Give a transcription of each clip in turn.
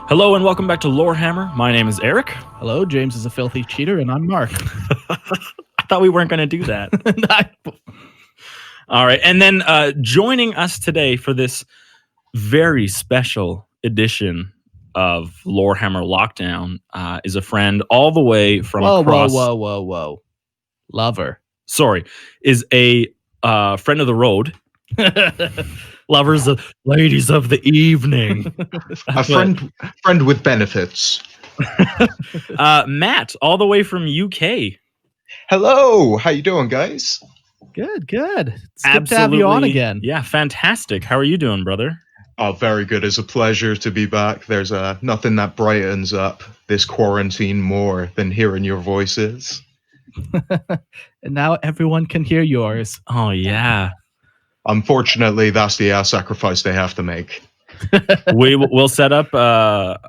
Hello and welcome back to Lorehammer. My name is Eric. Hello, James is a filthy cheater, and I'm Mark. I thought we weren't going to do that. All right. And then joining us today for this very special edition of Lorehammer Lockdown is a friend all the way from across... Whoa. Lover. Sorry. Is a friend of the road. Lovers of ladies of the evening. A friend with benefits. Matt, all the way from UK. Hello, how you doing, guys? Good. It's good to have you on again. Yeah, fantastic. How are you doing, brother? Oh, very good. It's a pleasure to be back. There's nothing that brightens up this quarantine more than hearing your voices. And now everyone can hear yours. Oh, yeah. Unfortunately, that's the sacrifice they have to make. We'll set up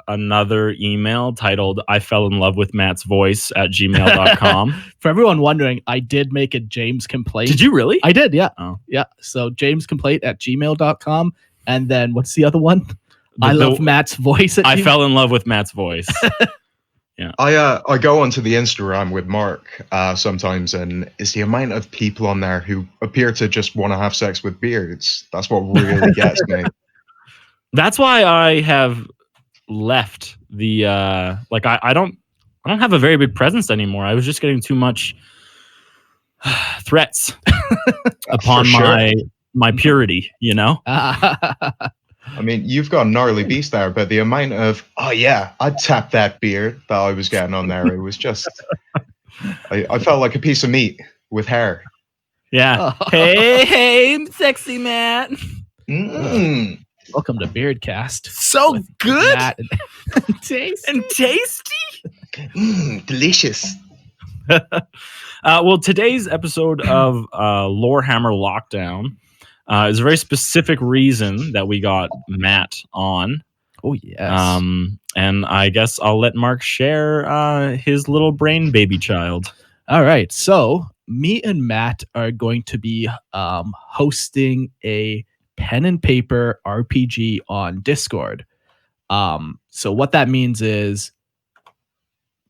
another email titled I fell in love with Matt's voice at gmail.com. For everyone wondering, I did make a James complaint. Did you really? I did, yeah. Oh. Yeah. So James complaint at gmail.com. And then what's the other one? I love Matt's voice. I fell in love with Matt's voice. Yeah. I go onto the Instagram with Mark sometimes, and it's the amount of people on there who appear to just want to have sex with beards. That's what really gets me. That's why I have left the I don't have a very big presence anymore. I was just getting too much threats upon my purity, you know? I mean, you've got a gnarly beast there, but the amount of, oh yeah, I'd tap that beard that I was getting on there, it was just, I felt like a piece of meat with hair. Yeah. Hey, sexy Matt. Welcome to Beardcast. So good. Matt and tasty. Delicious. Well, today's episode of Lorehammer Lockdown is a very specific reason that we got Matt on. Oh, yes. And I guess I'll let Mark share his little brain baby child. All right. So me and Matt are going to be hosting a pen and paper RPG on Discord. So what that means is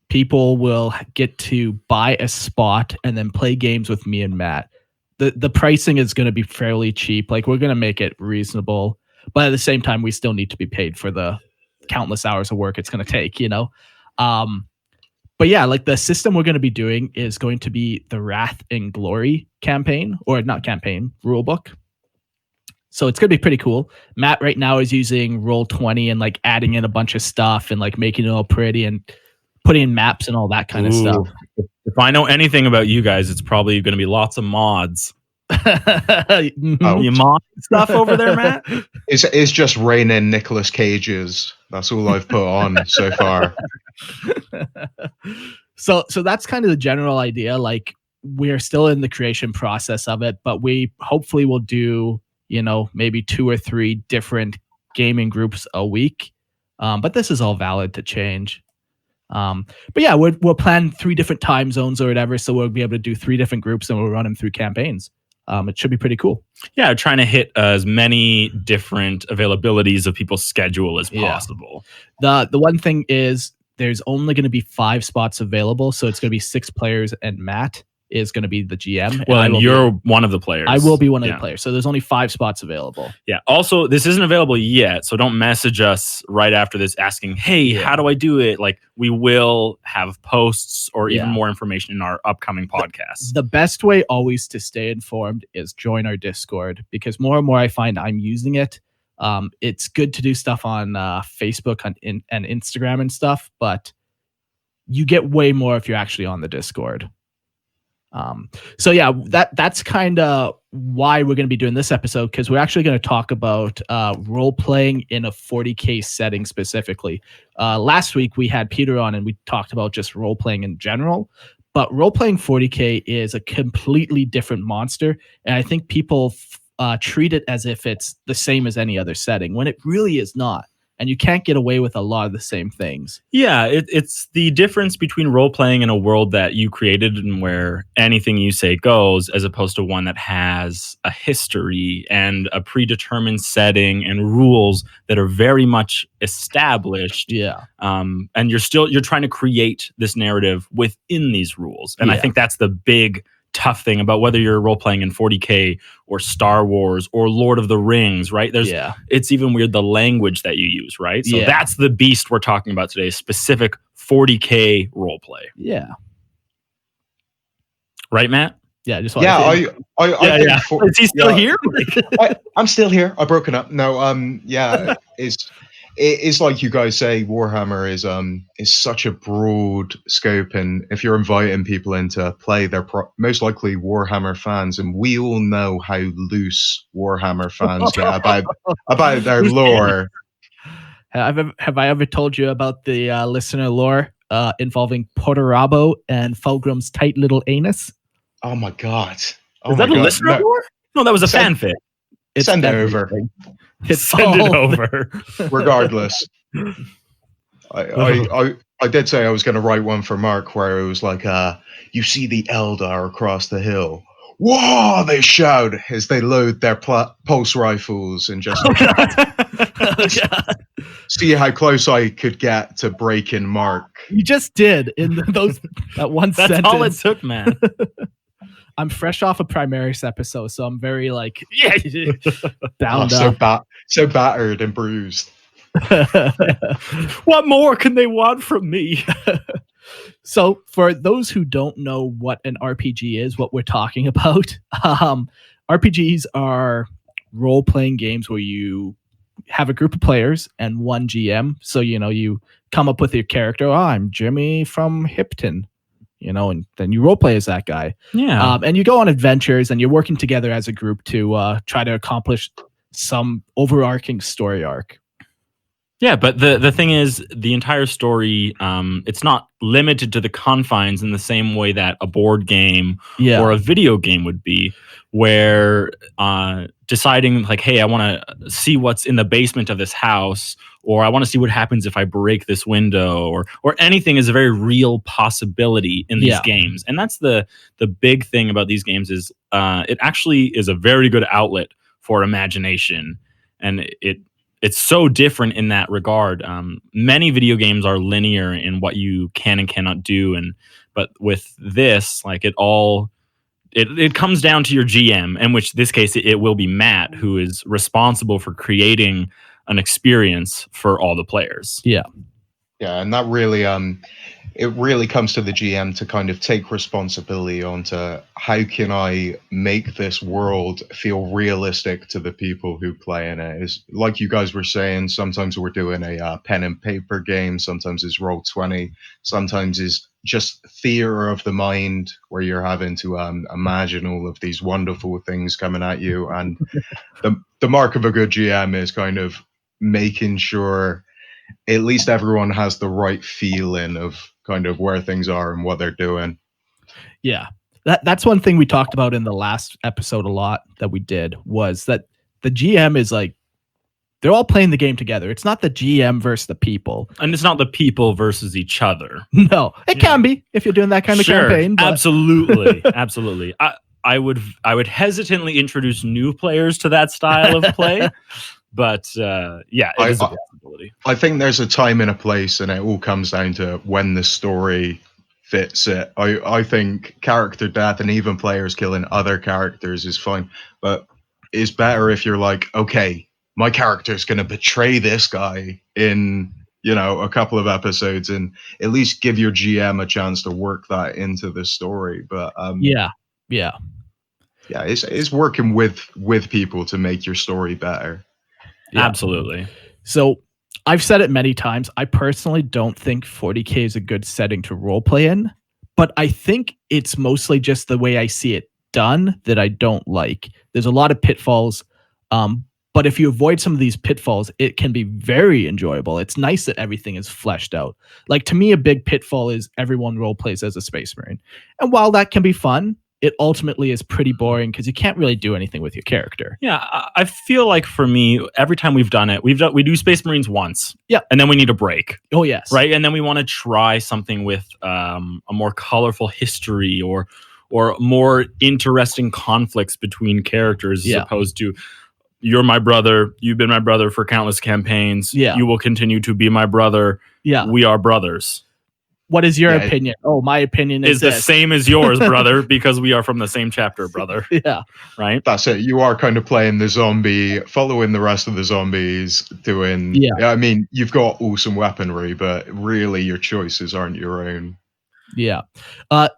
people will get to buy a spot and then play games with me and Matt. The pricing is going to be fairly cheap. Like, we're going to make it reasonable, but at the same time, we still need to be paid for the countless hours of work it's going to take, you know? But yeah, like, the system we're going to be doing is going to be the Wrath and Glory campaign, or not campaign, rulebook. So it's going to be pretty cool. Matt right now is using Roll20 and like adding in a bunch of stuff and like making it all pretty and putting in maps and all that kind of stuff. If I know anything about you guys, it's probably going to be lots of mods. You mod stuff over there, Matt? It's just raining Nicolas Cages. That's all I've put on so far. So that's kind of the general idea. Like, we're still in the creation process of it, but we hopefully will do, you know, maybe 2 or 3 different gaming groups a week. But this is all valid to change. But yeah, we'll plan 3 different time zones or whatever, so we'll be able to do 3 different groups and we'll run them through campaigns. It should be pretty cool. Yeah, trying to hit as many different availabilities of people's schedule as possible. The one thing is there's only going to be 5 spots available, so it's going to be 6 players, and Matt is going to be the GM. Well, and you're one of the players. I will be one of the players. So there's only 5 spots available. Yeah. Also, this isn't available yet, so don't message us right after this asking, hey, how do I do it? Like, we will have posts or even more information in our upcoming podcasts. The best way always to stay informed is join our Discord, because more and more I find I'm using it. It's good to do stuff on Facebook and Instagram and stuff, but you get way more if you're actually on the Discord. So yeah, that's kind of why we're going to be doing this episode, because we're actually going to talk about role playing in a 40K setting specifically. Last week we had Peter on and we talked about just role playing in general, but role playing 40K is a completely different monster, and I think people treat it as if it's the same as any other setting when it really is not. and you can't get away with a lot of the same things. Yeah, it's the difference between role playing in a world that you created and where anything you say goes, as opposed to one that has a history and a predetermined setting and rules that are very much established. Yeah. And you're trying to create this narrative within these rules. And I Yeah. think that's the big tough thing about whether you're role playing in 40K or Star Wars or Lord of the Rings, right? It's even weird the language that you use, right? So that's the beast we're talking about today, specific 40K role play. Yeah. Right, Matt? Yeah, just I think Is he still here? I'm still here. I've broken up. No, it's like you guys say, Warhammer is such a broad scope, and if you're inviting people in to play, they're most likely Warhammer fans, and we all know how loose Warhammer fans get about their lore. Have I ever told you about the listener lore involving Porterabo and Fulgrim's tight little anus? Oh my god! Is that a listener lore? No, that was a fanfic. Send it over. Send it over. Regardless, I did say I was going to write one for Mark where it was like, you see the Eldar across the hill. Whoa! They shout as they load their pulse rifles and just see how close I could get to breaking Mark. You just did in that one sentence. That's all it took, man. I'm fresh off a Primaris episode, so I'm very bound up. So battered and bruised. What more can they want from me? So for those who don't know what an RPG is, what we're talking about, RPGs are role-playing games where you have a group of players and one GM. So, you come up with your character. Oh, I'm Jimmy from Hipton. And then you role play as that guy. Yeah. And you go on adventures and you're working together as a group to try to accomplish some overarching story arc. Yeah, but the thing is, the entire story, it's not limited to the confines in the same way that a board game or a video game would be, where deciding like, hey, I want to see what's in the basement of this house, or I want to see what happens if I break this window, or anything is a very real possibility in these games. And that's the big thing about these games is it actually is a very good outlet for imagination, and it's so different in that regard. Many video games are linear in what you can and cannot do, but with this, like it comes down to your GM, in which this case it will be Matt, who is responsible for creating an experience for all the players. Yeah, and that really it really comes to the GM to kind of take responsibility onto how can I make this world feel realistic to the people who play in it. Is like you guys were saying, sometimes we're doing a pen and paper game, sometimes it's Roll20, sometimes it's just theater of the mind where you're having to imagine all of these wonderful things coming at you. And the mark of a good GM is kind of making sure at least everyone has the right feeling of kind of where things are and what they're doing. Yeah. That's one thing we talked about in the last episode a lot that we did, was that the GM is like, they're all playing the game together. It's not the GM versus the people. And it's not the people versus each other. No, it can be if you're doing that kind of campaign. But... Absolutely. Absolutely. I would hesitantly introduce new players to that style of play. But it is a possibility. I think there's a time and a place, and it all comes down to when the story fits it. I think character death and even players killing other characters is fine, but it's better if you're like, okay, my character's going to betray this guy in, a couple of episodes, and at least give your GM a chance to work that into the story. But it's working with people to make your story better. Yeah. Absolutely. So I've said it many times. I personally don't think 40K is a good setting to roleplay in, but I think it's mostly just the way I see it done that I don't like. There's a lot of pitfalls, but if you avoid some of these pitfalls, it can be very enjoyable. It's nice that everything is fleshed out. Like, to me, a big pitfall is everyone roleplays as a Space Marine. And while that can be fun, it ultimately is pretty boring because you can't really do anything with your character. Yeah, I feel like for me, every time we've done it, we do Space Marines once. Yeah. And then we need a break. Oh, yes. Right. And then we want to try something with a more colorful history or more interesting conflicts between characters as opposed to you're my brother. You've been my brother for countless campaigns. Yeah. You will continue to be my brother. Yeah. We are brothers. What is your opinion? Oh, my opinion is the same as yours, brother, because we are from the same chapter, brother. Yeah. Right? That's it. You are kind of playing the zombie, following the rest of the zombies, doing... Yeah. I mean, you've got awesome weaponry, but really your choices aren't your own. Yeah.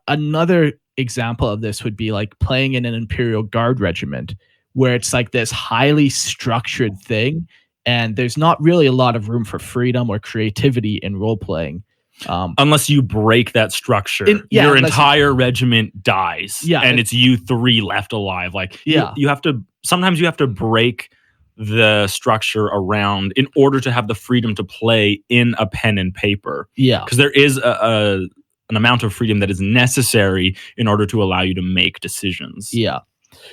Another example of this would be like playing in an Imperial Guard regiment, where it's like this highly structured thing, and there's not really a lot of room for freedom or creativity in role-playing. Unless you break that structure, your entire regiment dies, and it's you 3 left alive. Like, you have to. Sometimes you have to break the structure around in order to have the freedom to play in a pen and paper. Yeah, because there is an amount of freedom that is necessary in order to allow you to make decisions. Yeah.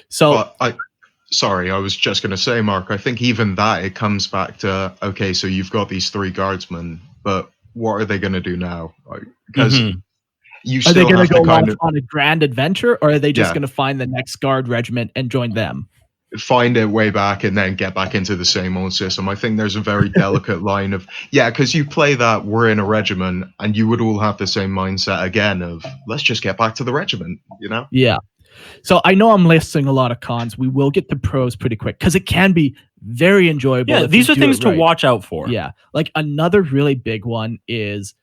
So sorry, I was just going to say, Mark. I think even that it comes back to okay. So you've got these 3 guardsmen, but what are they going to do now? Because you still are they going to go kind on a grand adventure, or are they just going to find the next guard regiment and join them? Find a way back and then get back into the same old system. I think there's a very delicate line of because you play that we're in a regiment, and you would all have the same mindset again of let's just get back to the regiment. Yeah. So I know I'm listing a lot of cons. We will get to pros pretty quick because it can be very enjoyable. Yeah, these are things to watch out for. Yeah. Like another really big one is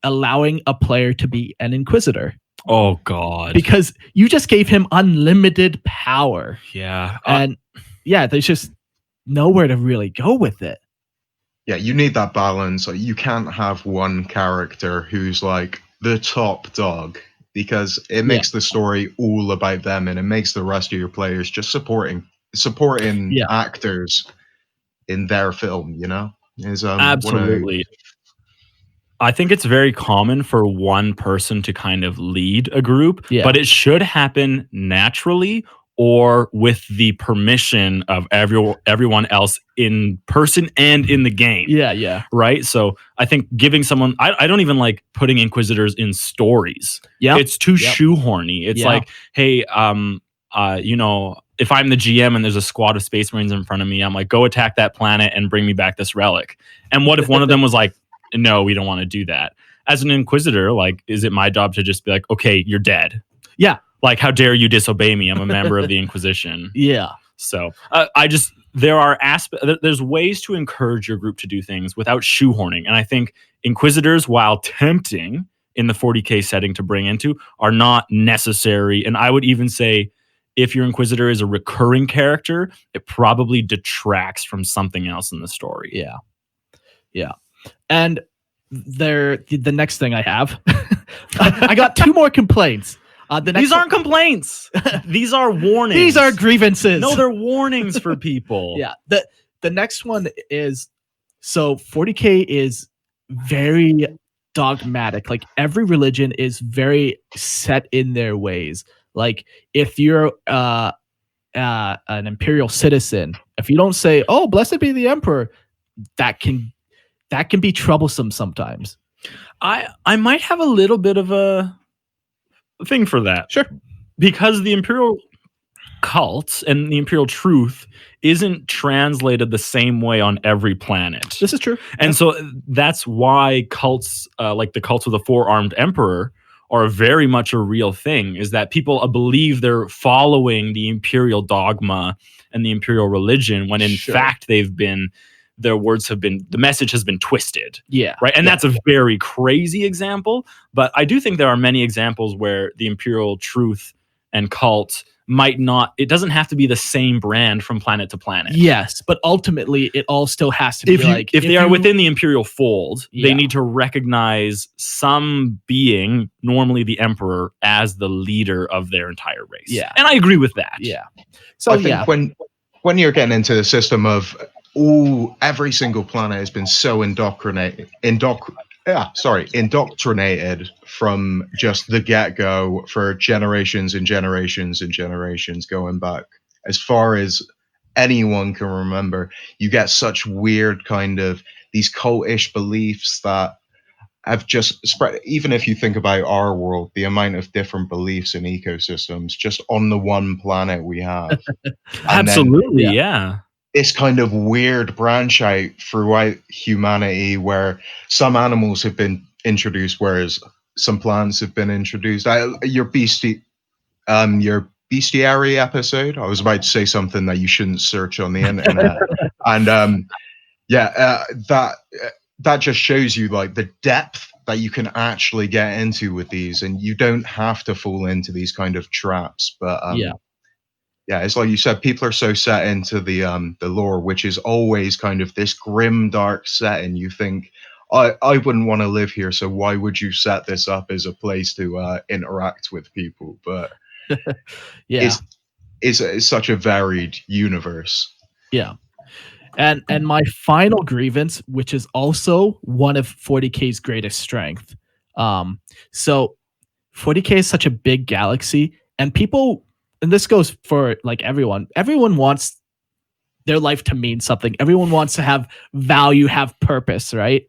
allowing a player to be an Inquisitor. Oh, God. Because you just gave him unlimited power. Yeah. And there's just nowhere to really go with it. Yeah, you need that balance. Like, you can't have one character who's like the top dog, because it makes the story all about them, and it makes the rest of your players just supporting actors in their film, is absolutely. I think it's very common for one person to kind of lead a group, but it should happen naturally or with the permission of everyone else in person and in the game. Yeah. Right? So I think giving someone... I don't even like putting Inquisitors in stories. Yeah. It's too shoehorny. It's like, hey, if I'm the GM and there's a squad of Space Marines in front of me, I'm like, go attack that planet and bring me back this relic. And what if one of them was like, no, we don't want to do that? As an Inquisitor, like, is it my job to just be like, okay, you're dead? Yeah. Like, how dare you disobey me? I'm a member of the Inquisition. Yeah. So there's ways to encourage your group to do things without shoehorning. And I think Inquisitors, while tempting in the 40K setting to bring into, are not necessary. And I would even say if your Inquisitor is a recurring character, it probably detracts from something else in the story. Yeah. Yeah. And the next thing I have, I got 2 more complaints. These aren't complaints. These are warnings. These are grievances. No, they're warnings for people. Yeah. The next one is, so 40K is very dogmatic. Like, every religion is very set in their ways. Like, if you're an imperial citizen, if you don't say, "Oh, blessed be the emperor," that can be troublesome sometimes. I might have a little bit of a thing for that. Sure. Because the imperial cult and the imperial truth isn't translated the same way on every planet. This is true. And so that's why cults, like the cults of the 4-armed emperor, are very much a real thing, is that people believe they're following the imperial dogma and the imperial religion when in fact the message has been twisted. Yeah. Right. And that's a very crazy example. But I do think there are many examples where the imperial truth and cult it doesn't have to be the same brand from planet to planet. Yes. But ultimately, it all still has to be if they are within the imperial fold, they need to recognize some being, normally the emperor, as the leader of their entire race. Yeah. And I agree with that. Yeah. So I think when you're getting into the system of every single planet has been so indoctrinated indoctrinated from just the get-go for generations and generations and generations going back as far as anyone can remember. You get such weird kind of these cultish beliefs that have just spread. Even if you think about our world, the amount of different beliefs and ecosystems just on the one planet we have. Absolutely, yeah. This kind of weird branch out throughout humanity where some animals have been introduced, whereas some plants have been introduced. Your bestiary episode, I was about to say something that you shouldn't search on the internet. And that just shows you like the depth that you can actually get into with these, and you don't have to fall into these kind of traps. But it's like you said, people are so set into the lore, which is always kind of this grim, dark setting. You think, I wouldn't want to live here, so why would you set this up as a place to interact with people? But it's such a varied universe. Yeah. And my final grievance, which is also one of 40K's greatest strength. So 40K is such a big galaxy, and people, and this goes for like everyone wants their life to mean something. Everyone wants to have value, have purpose, right?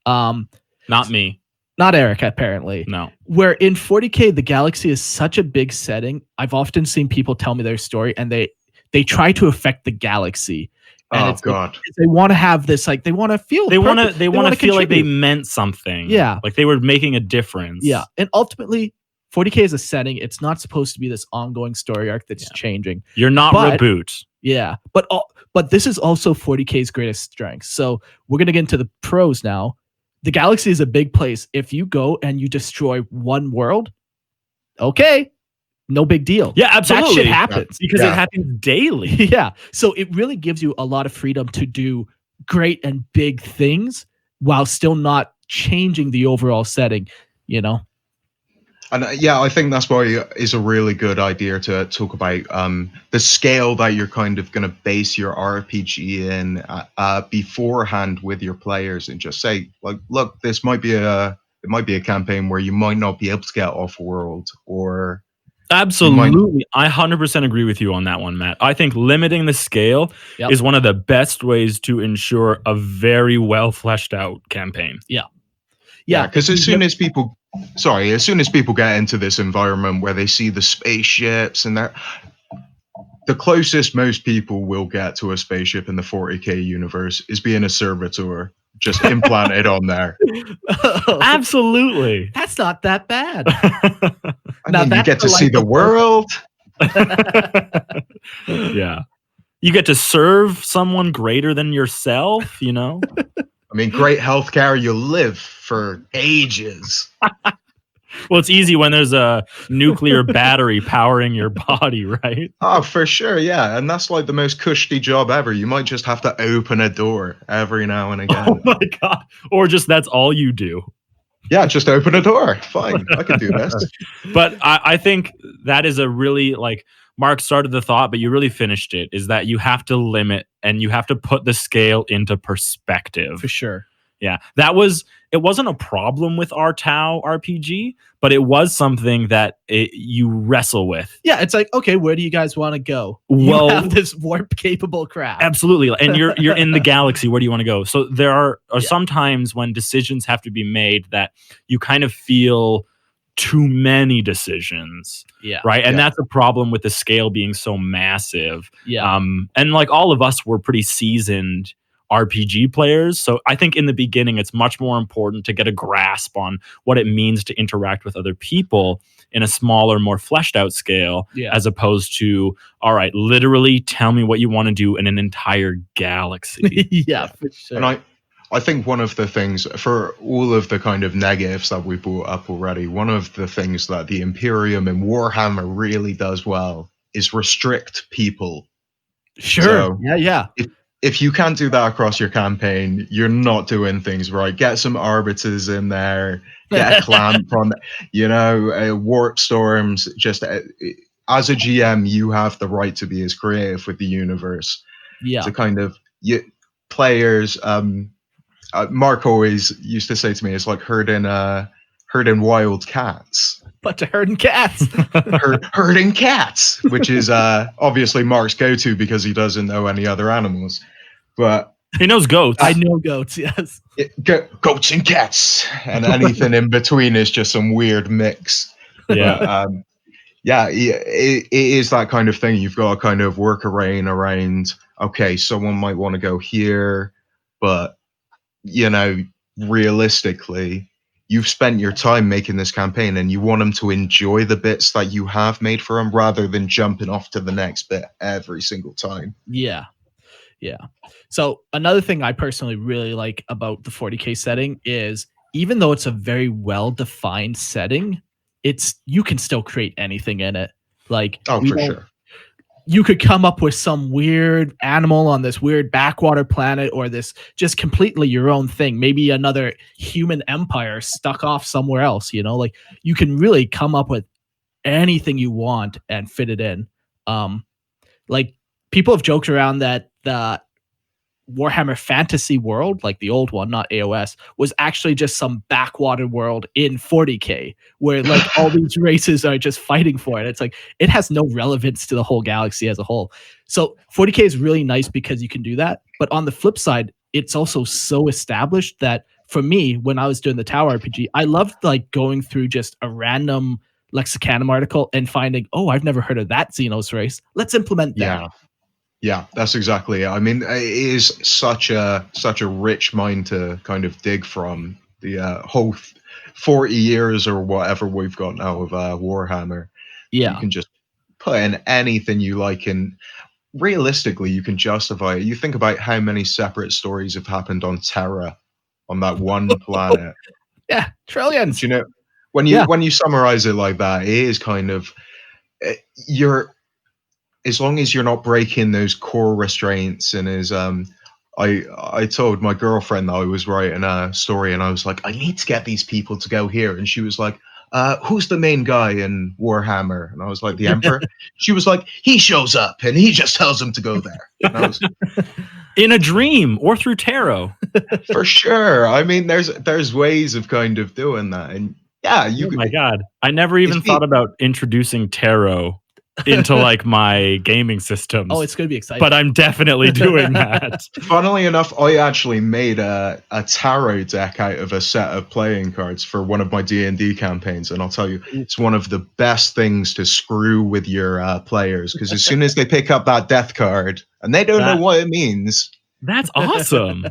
Not me. Not Eric, apparently. No. Where in 40K, the galaxy is such a big setting. I've often seen people tell me their story, and they try to affect the galaxy. And God! Like, they want to have this, like, they want to feel. They want to feel like they meant something. Yeah, like they were making a difference. Yeah, and ultimately, 40K is a setting. It's not supposed to be this ongoing story arc that's changing. You're not Reboot. Yeah, but this is also 40K's greatest strength. So we're gonna get into the pros now. The galaxy is a big place. If you go and you destroy one world, okay, no big deal. Yeah, absolutely. That shit happens. Because it happens daily. Yeah. So it really gives you a lot of freedom to do great and big things while still not changing the overall setting, you know? And I think that's why it's a really good idea to talk about the scale that you're kind of going to base your RPG in beforehand with your players, and just say, like, look, it might be a campaign where you might not be able to get off world, or absolutely. I 100% agree with you on that one, Matt. I think limiting the scale is one of the best ways to ensure a very well fleshed out campaign. Yeah. Because as soon as people get into this environment where they see the spaceships and that, the closest most people will get to a spaceship in the 40K universe is being a servitor just implanted on there. Absolutely. That's not that bad. You get to see the world. Yeah. You get to serve someone greater than yourself, you know? I mean, great healthcare, you'll live for ages. Well, it's easy when there's a nuclear battery powering your body, right? Oh, for sure, yeah. And that's like the most cushy job ever. You might just have to open a door every now and again. Oh my God. Or just that's all you do. Yeah, just open a door. Fine, I can do this. But I think that is a really, like, Mark started the thought, but you really finished it, is that you have to limit and you have to put the scale into perspective. For sure. Yeah, it wasn't a problem with our Tau RPG, but it was something that you wrestle with. Yeah, it's like, okay, where do you guys want to go? You have this warp capable craft. Absolutely. And you're in the galaxy. Where do you want to go? So there are some times when decisions have to be made that you kind of feel too many decisions. Yeah. Right. And that's a problem with the scale being so massive. Yeah. And like all of us were pretty seasoned RPG players. So I think in the beginning, it's much more important to get a grasp on what it means to interact with other people in a smaller, more fleshed out scale, as opposed to, all right, literally tell me what you want to do in an entire galaxy. Yeah, for sure. And I think one of the things, for all of the kind of negatives that we brought up already, one of the things that the Imperium and Warhammer really does well is restrict people. Sure. So yeah. If you can't do that across your campaign, you're not doing things right. Get some arbiters in there, get a clamp on, warp storms. Just as a GM, you have the right to be as creative with the universe. Yeah. To kind of players. Mark always used to say to me, it's like herding wild cats. But to herding cats. Herding cats, which is obviously Mark's go-to because he doesn't know any other animals. But he knows goats. I know goats, yes. Goats and cats. And anything in between is just some weird mix. Yeah. But, it is that kind of thing. You've got to kind of work around, okay, someone might want to go here, but, realistically, you've spent your time making this campaign and you want them to enjoy the bits that you have made for them rather than jumping off to the next bit every single time. Yeah. So another thing I personally really like about the 40K setting is even though it's a very well-defined setting, you can still create anything in it. Like, for sure. You could come up with some weird animal on this weird backwater planet or this just completely your own thing. Maybe another human empire stuck off somewhere else, like you can really come up with anything you want and fit it in. Like people have joked around that the Warhammer Fantasy World, like the old one, not AOS, was actually just some backwater world in 40K where like all these races are just fighting for it. It's like it has no relevance to the whole galaxy as a whole. So 40K is really nice because you can do that. But on the flip side, it's also so established that for me, when I was doing the Tower RPG, I loved like going through just a random Lexicanum article and finding, oh, I've never heard of that Xenos race. Let's implement that. Yeah, that's exactly it. I mean, it is such a rich mine to kind of dig from. The whole 40 years or whatever we've got now of Warhammer. Yeah. You can just put in anything you like, and realistically, you can justify it. You think about how many separate stories have happened on Terra, on that one planet. Yeah, trillions. When you summarize it like that, it is kind of as long as you're not breaking those core restraints. And I told my girlfriend that I was writing a story, and I was like, I need to get these people to go here. And she was like, who's the main guy in Warhammer? And I was like, the Emperor. She was like, he shows up and he just tells them to go there. And I was, in a dream or through tarot. For sure. I mean, there's ways of kind of doing that. And yeah, my God. I never even thought about introducing tarot into like my gaming systems. Oh, it's going to be exciting. But I'm definitely doing that. Funnily enough, I actually made a tarot deck out of a set of playing cards for one of my D&D campaigns, and I'll tell you, it's one of the best things to screw with your players, because as soon as they pick up that death card and they don't know what it means, that's awesome.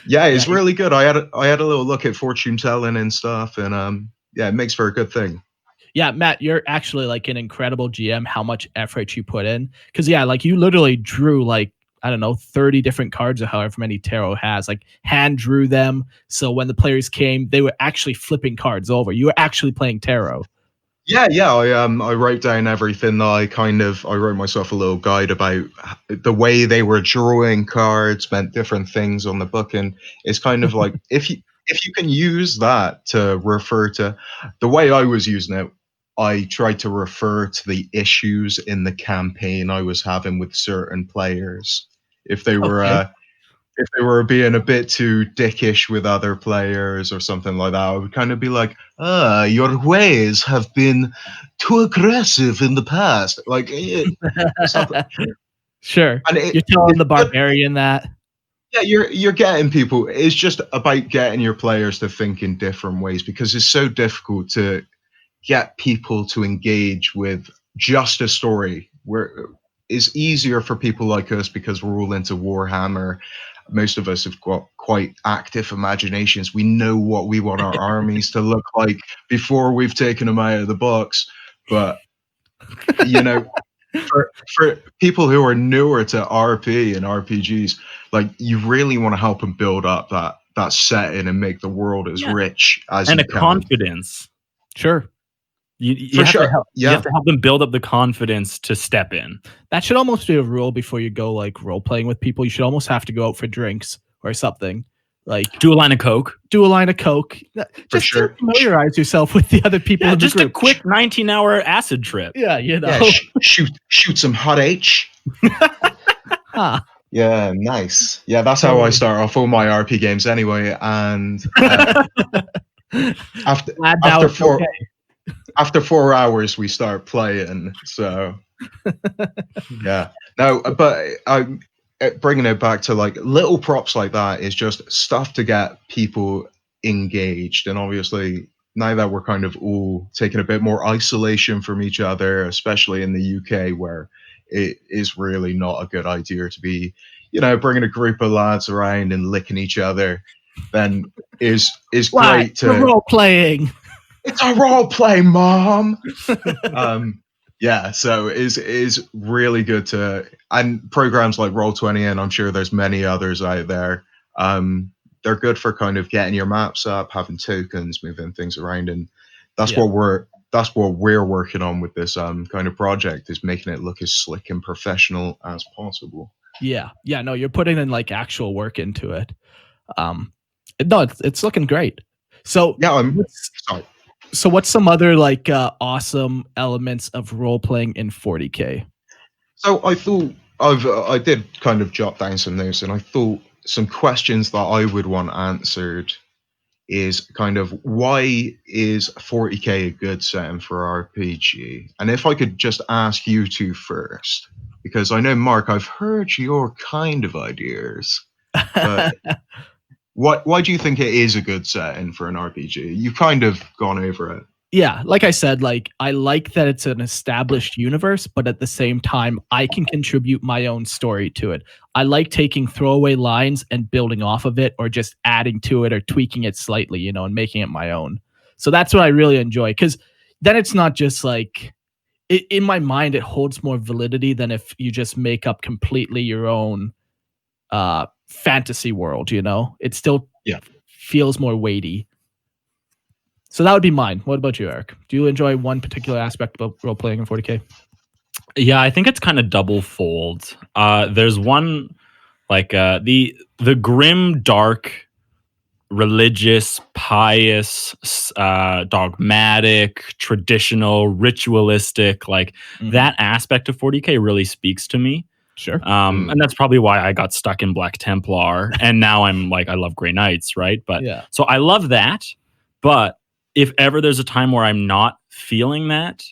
Yeah, it's really good. I had a little look at fortune telling and stuff, and it makes for a good thing. Yeah, Matt, you're actually like an incredible GM, how much effort you put in. Because, like you literally drew like, I don't know, 30 different cards or however many tarot has, like hand drew them. So when the players came, they were actually flipping cards over. You were actually playing tarot. Yeah. I wrote down everything. I wrote myself a little guide about the way they were drawing cards, meant different things on the book. And it's kind of like, if you can use that to refer to the way I was using it, I tried to refer to the issues in the campaign I was having with certain players. If they were being a bit too dickish with other players or something like that, I would kind of be like, your ways have been too aggressive in the past. Like, sure. And you're telling the barbarian that. Yeah, you're getting people. It's just about getting your players to think in different ways, because it's so difficult to get people to engage with just a story. Where it's easier for people like us because we're all into Warhammer. Most of us have got quite active imaginations. We know what we want our armies to look like before we've taken them out of the box. But for people who are newer to RP and RPGs, like, you really want to help them build up that setting and make the world as rich as and you a can. Confidence. Sure. You have to help them build up the confidence to step in. That should almost be a rule before you go like role playing with people. You should almost have to go out for drinks or something. Like do a line of Coke. Just to familiarize yourself with the other people. In just the group. A quick 19-hour acid trip. Yeah, shoot some hot H. Yeah, nice. Yeah, that's how I start off all my RP games anyway. And after after four after 4 hours, we start playing. So yeah, no, but I bringing it back to like little props like that is just stuff to get people engaged. And obviously, now that we're kind of all taking a bit more isolation from each other, especially in the UK, where it is really not a good idea to be, bringing a group of lads around and licking each other, then is great to role playing. It's a role play, mom. Yeah, so is really good to, and programs like Roll20, and I'm sure there's many others out there. They're good for kind of getting your maps up, having tokens, moving things around, and that's what we're working on with this kind of project, is making it look as slick and professional as possible. Yeah, no, you're putting in like actual work into it. No, it's looking great. So yeah, I'm sorry. So what's some other like awesome elements of role playing in 40K? So I thought I did kind of jot down some notes, and I thought some questions that I would want answered is kind of, why is 40K a good setting for RPG? And if I could just ask you two first, because I know, Mark, I've heard your kind of ideas, but why do you think it is a good setting for an RPG? You've kind of gone over it. Yeah, like I said, like I like that it's an established universe, but at the same time, I can contribute my own story to it. I like taking throwaway lines and building off of it, or just adding to it or tweaking it slightly, and making it my own. So that's what I really enjoy, because then it's not just like, in my mind, it holds more validity than if you just make up completely your own fantasy world. It still feels more weighty. So that would be mine. What about you, Eric? Do you enjoy one particular aspect of role playing in 40K? Yeah, I think it's kind of double fold. There's one, like the grim, dark, religious, pious, dogmatic, traditional, ritualistic, like that aspect of 40K really speaks to me. Sure. And that's probably why I got stuck in Black Templar, and now I'm like, I love Grey Knights, right? But so I love that. But if ever there's a time where I'm not feeling that,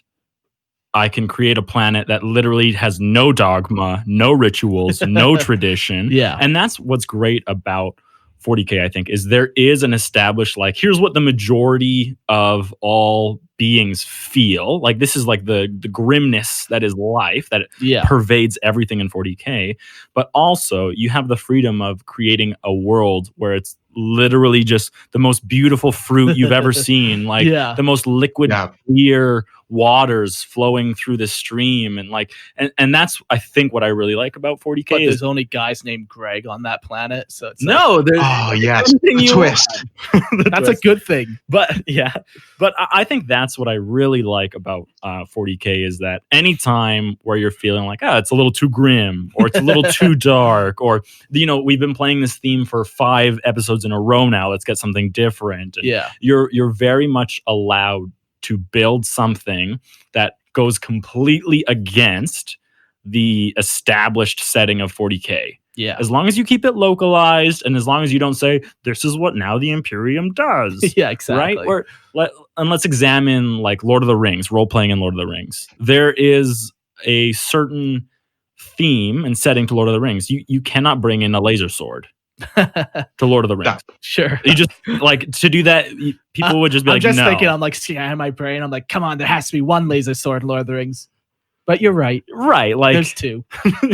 I can create a planet that literally has no dogma, no rituals, no tradition. Yeah. And that's what's great about 40K, I think, is there is an established, like, here's what the majority of all beings feel. Like, this is like the grimness that is life, that pervades everything in 40K. But also, you have the freedom of creating a world where it's literally just the most beautiful fruit you've ever seen, like the most liquid, clear waters flowing through the stream, and like, and that's, I think, what I really like about 40K. But there's only guys named Greg on that planet, so it's the twist. That's a good thing. But I think that's what I really like about 40K, is that anytime where you're feeling like, it's a little too grim, or it's a little too dark, or we've been playing this theme for 5 episodes in a row now, let's get something different. And you're very much allowed to build something that goes completely against the established setting of 40K. Yeah. As long as you keep it localized, and as long as you don't say, this is what now the Imperium does. Yeah, exactly. Right? Let's examine like Lord of the Rings, role-playing in Lord of the Rings. There is a certain theme and setting to Lord of the Rings. You cannot bring in a laser sword to Lord of the Rings. Sure. You just, like, to do that, people would just be I'm like, just no. thinking, I'm like, scanning my brain. I'm like, come on, there has to be one laser sword in Lord of the Rings. But you're right. Right. Like, there's 2.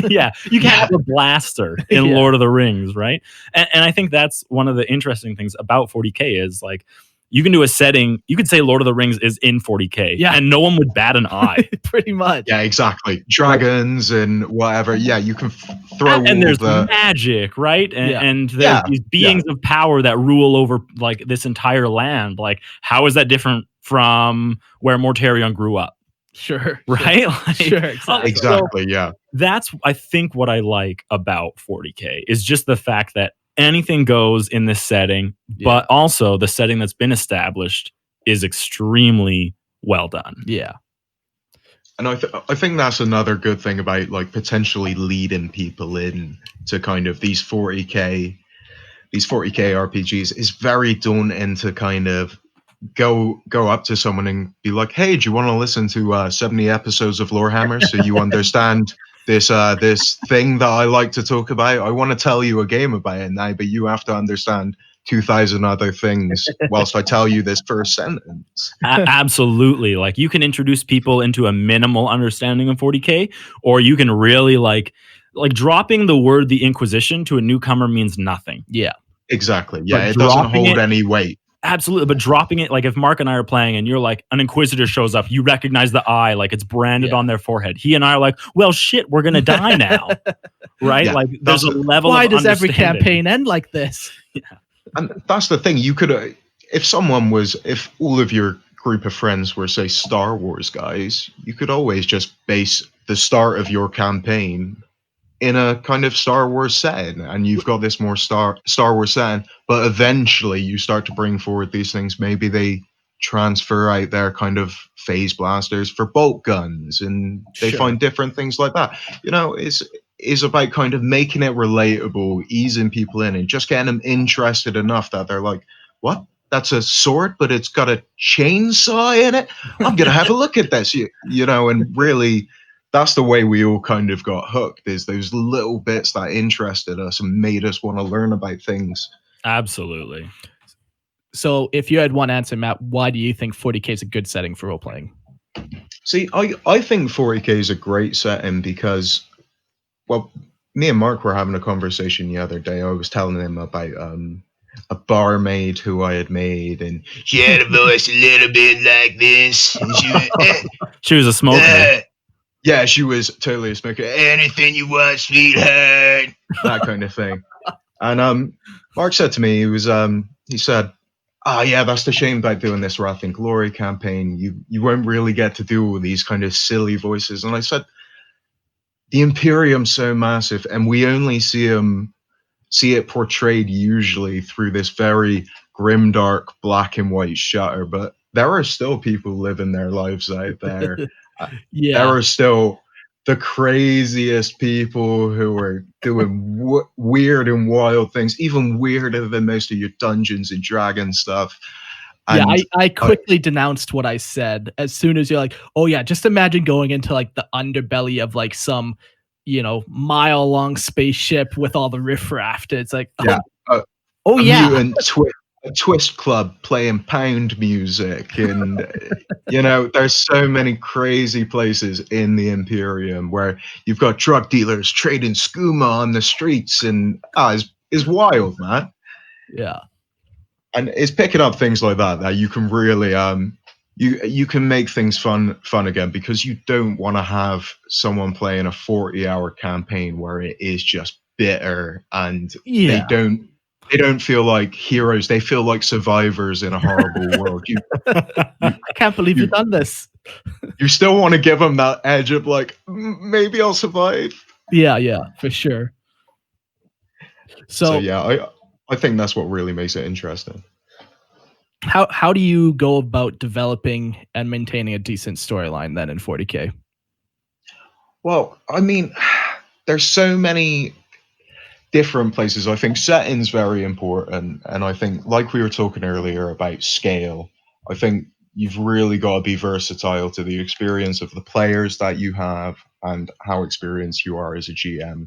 Yeah. You can't have a blaster in Lord of the Rings, right? And I think that's one of the interesting things about 40K is, like, you can do a setting, you could say Lord of the Rings is in 40K, and no one would bat an eye. Pretty much. Yeah, exactly. Dragons and whatever. Yeah, you can throw and there's magic, right? And there's these beings of power that rule over, like, this entire land. Like, how is that different from where Mortarion grew up? Sure. Right? Sure. Like, exactly. Yeah. That's, I think, what I like about 40K is just the fact that anything goes in this setting, but also the setting that's been established is extremely well done. Yeah. And I think that's another good thing about like potentially leading people in to kind of these 40k RPGs is very daunting to kind of go up to someone and be like, hey, do you want to listen to 70 episodes of Lorehammer so you understand this thing that I like to talk about? I want to tell you a game about it now, but you have to understand 2,000 other things whilst I tell you this first sentence. Absolutely. Like, you can introduce people into a minimal understanding of 40k, or you can really like dropping the word the Inquisition to a newcomer means nothing. Yeah. Exactly. Yeah, it doesn't hold any weight. Absolutely. But dropping it, like if Mark and I are playing and you're like, an Inquisitor shows up, you recognize the eye, like it's branded on their forehead. He and I are like, well, shit, we're going to die now. Right? Yeah, like there's a level why of does every campaign end like this? Yeah. And that's the thing. You could, if all of your group of friends were, say, Star Wars guys, you could always just base the start of your campaign in a kind of Star Wars setting, and you've got this more Star Wars setting, but eventually you start to bring forward these things. Maybe they transfer out their kind of phase blasters for bolt guns, and they find different things like that. You know, is about kind of making it relatable, easing people in, and just getting them interested enough that they're like, what? That's a sword, but it's got a chainsaw in it? I'm going to have a look at this. You know, and really, that's the way we all kind of got hooked, is those little bits that interested us and made us want to learn about things. Absolutely. So if you had one answer, Matt, why do you think 40k is a good setting for role-playing? See, I think 40k is a great setting because, well, me and Mark were having a conversation the other day. I was telling him about a barmaid who I had made, and she had a voice a little bit like this. And she was a smoker. Yeah, she was totally a smoker. Anything you want, sweetheart. That kind of thing. And Mark said to me, he said, yeah, that's the shame about doing this Wrath and Glory campaign. You won't really get to do all these kind of silly voices. And I said, the Imperium's so massive, and we only see it portrayed usually through this very grimdark black and white shutter. But there are still people living their lives out there. There are still the craziest people who are doing weird and wild things, even weirder than most of your Dungeons and Dragons stuff. And I quickly denounced what I said as soon as you're like, oh yeah, just imagine going into like the underbelly of like some, mile-long spaceship with all the riffraff. It's like, mutant twist club playing pound music, and there's so many crazy places in the Imperium where you've got drug dealers trading skooma on the streets, and it's wild, man. Yeah. And it's picking up things like that you can really you can make things fun again, because you don't want to have someone playing a 40-hour campaign where it is just bitter and they don't feel like heroes. They feel like survivors in a horrible world. I can't believe you've done this. You still want to give them that edge of like, maybe I'll survive. Yeah, for sure. So yeah, I think that's what really makes it interesting. How do you go about developing and maintaining a decent storyline then in 40k? Well, I mean, there's so many different places. I think setting's very important, and I think, like we were talking earlier about scale, I think you've really got to be versatile to the experience of the players that you have and how experienced you are as a GM.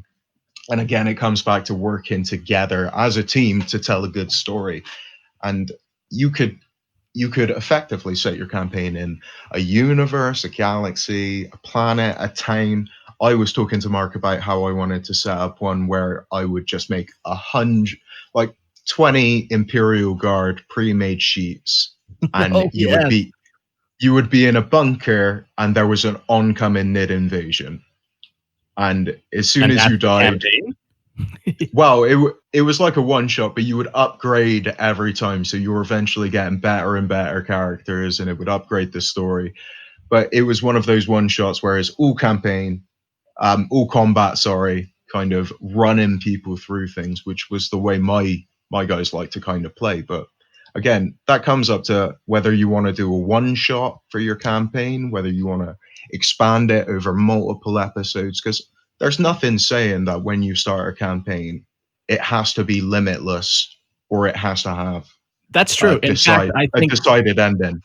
And again, it comes back to working together as a team to tell a good story. And you could effectively set your campaign in a universe, a galaxy, a planet, a town. I was talking to Mark about how I wanted to set up one where I would just make 20 Imperial Guard pre-made sheets, and you would be in a bunker, and there was an oncoming Nid invasion, and as soon as you died, well, it was like a one shot, but you would upgrade every time, so you were eventually getting better and better characters, and it would upgrade the story. But it was one of those one shots where it's all campaign, all combat, kind of running people through things, which was the way my guys like to kind of play. But again, that comes up to whether you want to do a one shot for your campaign, whether you want to expand it over multiple episodes, because there's nothing saying that when you start a campaign, it has to be limitless or it has to have That's true. In fact, I a think decided ending.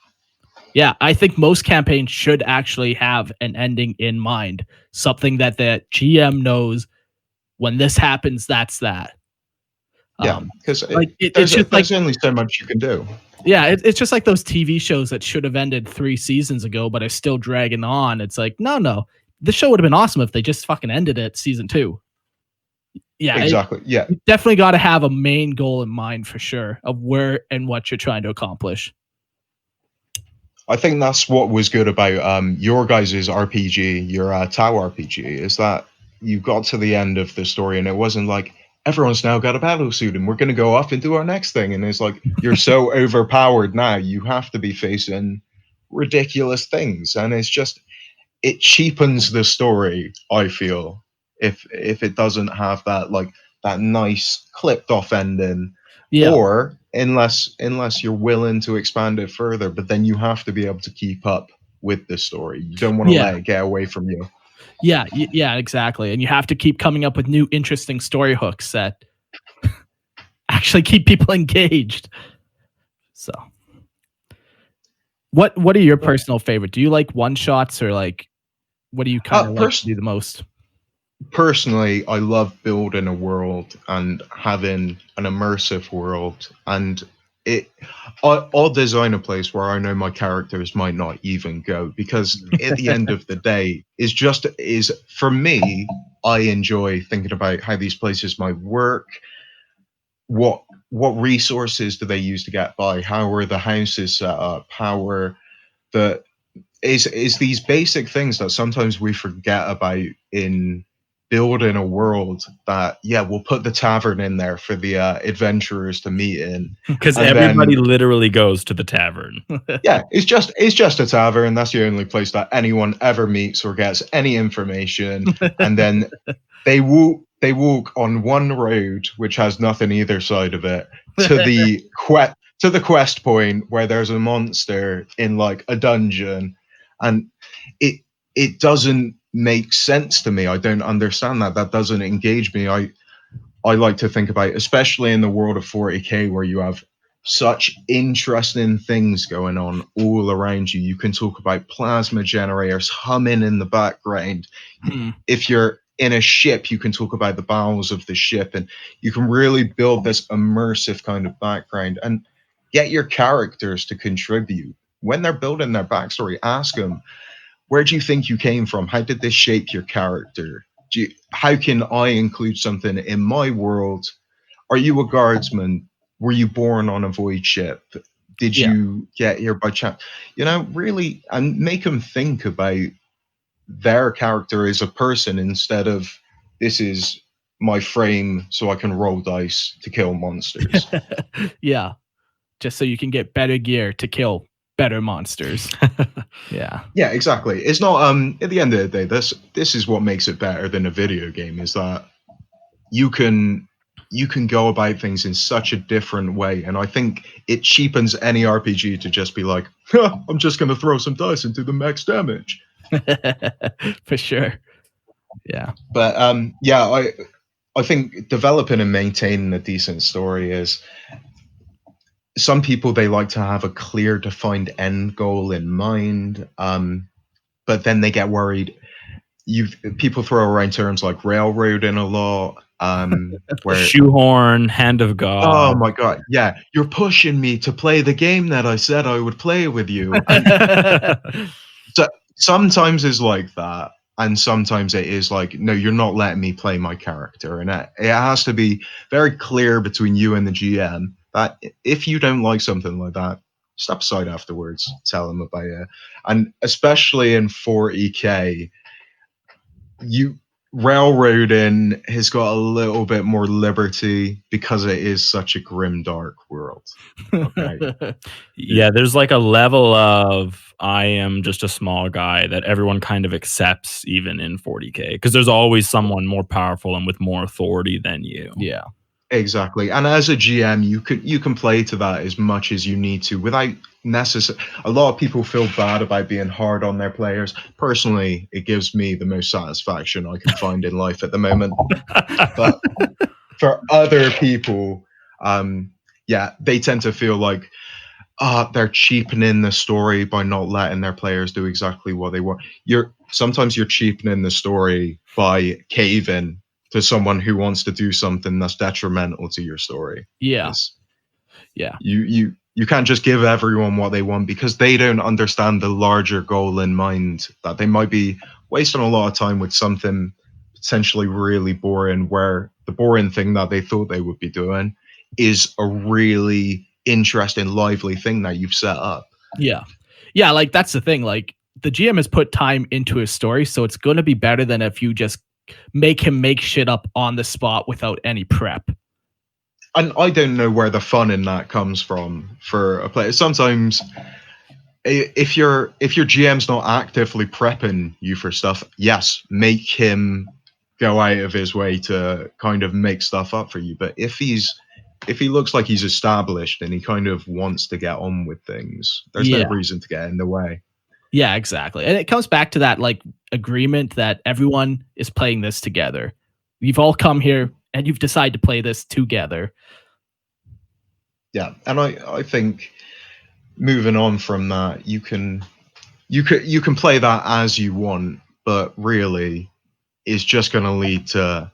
Yeah, I think most campaigns should actually have an ending in mind, something that the GM knows when this happens, that's that. Yeah, because it's just there's only so much you can do. Yeah, it's just like those TV shows that should have ended 3 seasons ago, but are still dragging on. It's like, no, this show would have been awesome if they just fucking ended it season 2. Yeah, exactly. Yeah, you definitely got to have a main goal in mind for sure of where and what you're trying to accomplish. I think that's what was good about your guys' RPG, your Tau RPG, is that you got to the end of the story and it wasn't like, everyone's now got a battle suit and we're going to go off and do our next thing. And it's like, you're so overpowered now, you have to be facing ridiculous things. And it's just, it cheapens the story, I feel, if it doesn't have that, like, that nice clipped off ending. Yeah. Or unless you're willing to expand it further, but then you have to be able to keep up with the story. You don't want to let it get away from you. Yeah, exactly. And you have to keep coming up with new interesting story hooks that actually keep people engaged. So what are your personal favorite? Do you like one shots, or like what do you kind of like to do the most? Personally, I love building a world and having an immersive world, and I'll design a place where I know my characters might not even go, because at the end of the day, is for me, I enjoy thinking about how these places might work, what resources do they use to get by, how are the houses set up, how are the is these basic things that sometimes we forget about in building a world, that we'll put the tavern in there for the adventurers to meet in, because everybody literally goes to the tavern. Yeah, it's just a tavern. That's the only place that anyone ever meets or gets any information. And then they walk on one road which has nothing either side of it to the quest point where there's a monster in like a dungeon, and it doesn't make sense to me. I don't understand that. That doesn't engage me. I like to think about, especially in the world of 40K, where you have such interesting things going on all around you. You can talk about plasma generators humming in the background. If you're in a ship, you can talk about the bowels of the ship, and you can really build this immersive kind of background and get your characters to contribute. When they're building their backstory, ask them, where do you think you came from? How did this shape your character? How can I include something in my world? Are you a guardsman? Were you born on a void ship? Did you get here by chance? Really, and make them think about their character as a person, instead of, this is my frame so I can roll dice to kill monsters. Yeah. Just so you can get better gear to kill better monsters. Yeah, exactly. It's not at the end of the day, this is what makes it better than a video game, is that you can go about things in such a different way. And I think it cheapens any RPG to just be like, I'm just going to throw some dice and do the max damage. For sure. Yeah. But I think developing and maintaining a decent story is, some people, they like to have a clear defined end goal in mind, but then they get worried. People throw around terms like railroading a lot, where shoehorn, hand of God. Oh my God, yeah, you're pushing me to play the game that I said I would play with you. So sometimes it's like that, and sometimes it is like, no, you're not letting me play my character, and it has to be very clear between you and the GM that if you don't like something like that, step aside afterwards, tell them about it. And especially in 40K, railroading has got a little bit more liberty because it is such a grim, dark world. Okay. Yeah, there's like a level of, I am just a small guy, that everyone kind of accepts, even in 40K, because there's always someone more powerful and with more authority than you. Yeah. Exactly. And as a GM, you can play to that as much as you need to without necessary. A lot of people feel bad about being hard on their players. Personally, it gives me the most satisfaction I can find in life at the moment. But for other people, yeah, they tend to feel like they're cheapening the story by not letting their players do exactly what they want. Sometimes you're cheapening the story by caving to someone who wants to do something that's detrimental to your story. Yeah. Yeah. You can't just give everyone what they want because they don't understand the larger goal in mind, that they might be wasting a lot of time with something potentially really boring, where the boring thing that they thought they would be doing is a really interesting, lively thing that you've set up. Yeah. Yeah, like that's the thing. Like the GM has put time into his story, so it's going to be better than if you just make him make shit up on the spot without any prep. And I don't know where the fun in that comes from for a player. Sometimes if your GM's not actively prepping you for stuff, yes, make him go out of his way to kind of make stuff up for you. But if he looks like he's established and he kind of wants to get on with things, there's no reason to get in the way. Yeah, exactly. And it comes back to that like agreement that everyone is playing this together. You've all come here and you've decided to play this together. Yeah, and I think moving on from that, you can play that as you want, but really is just going to lead to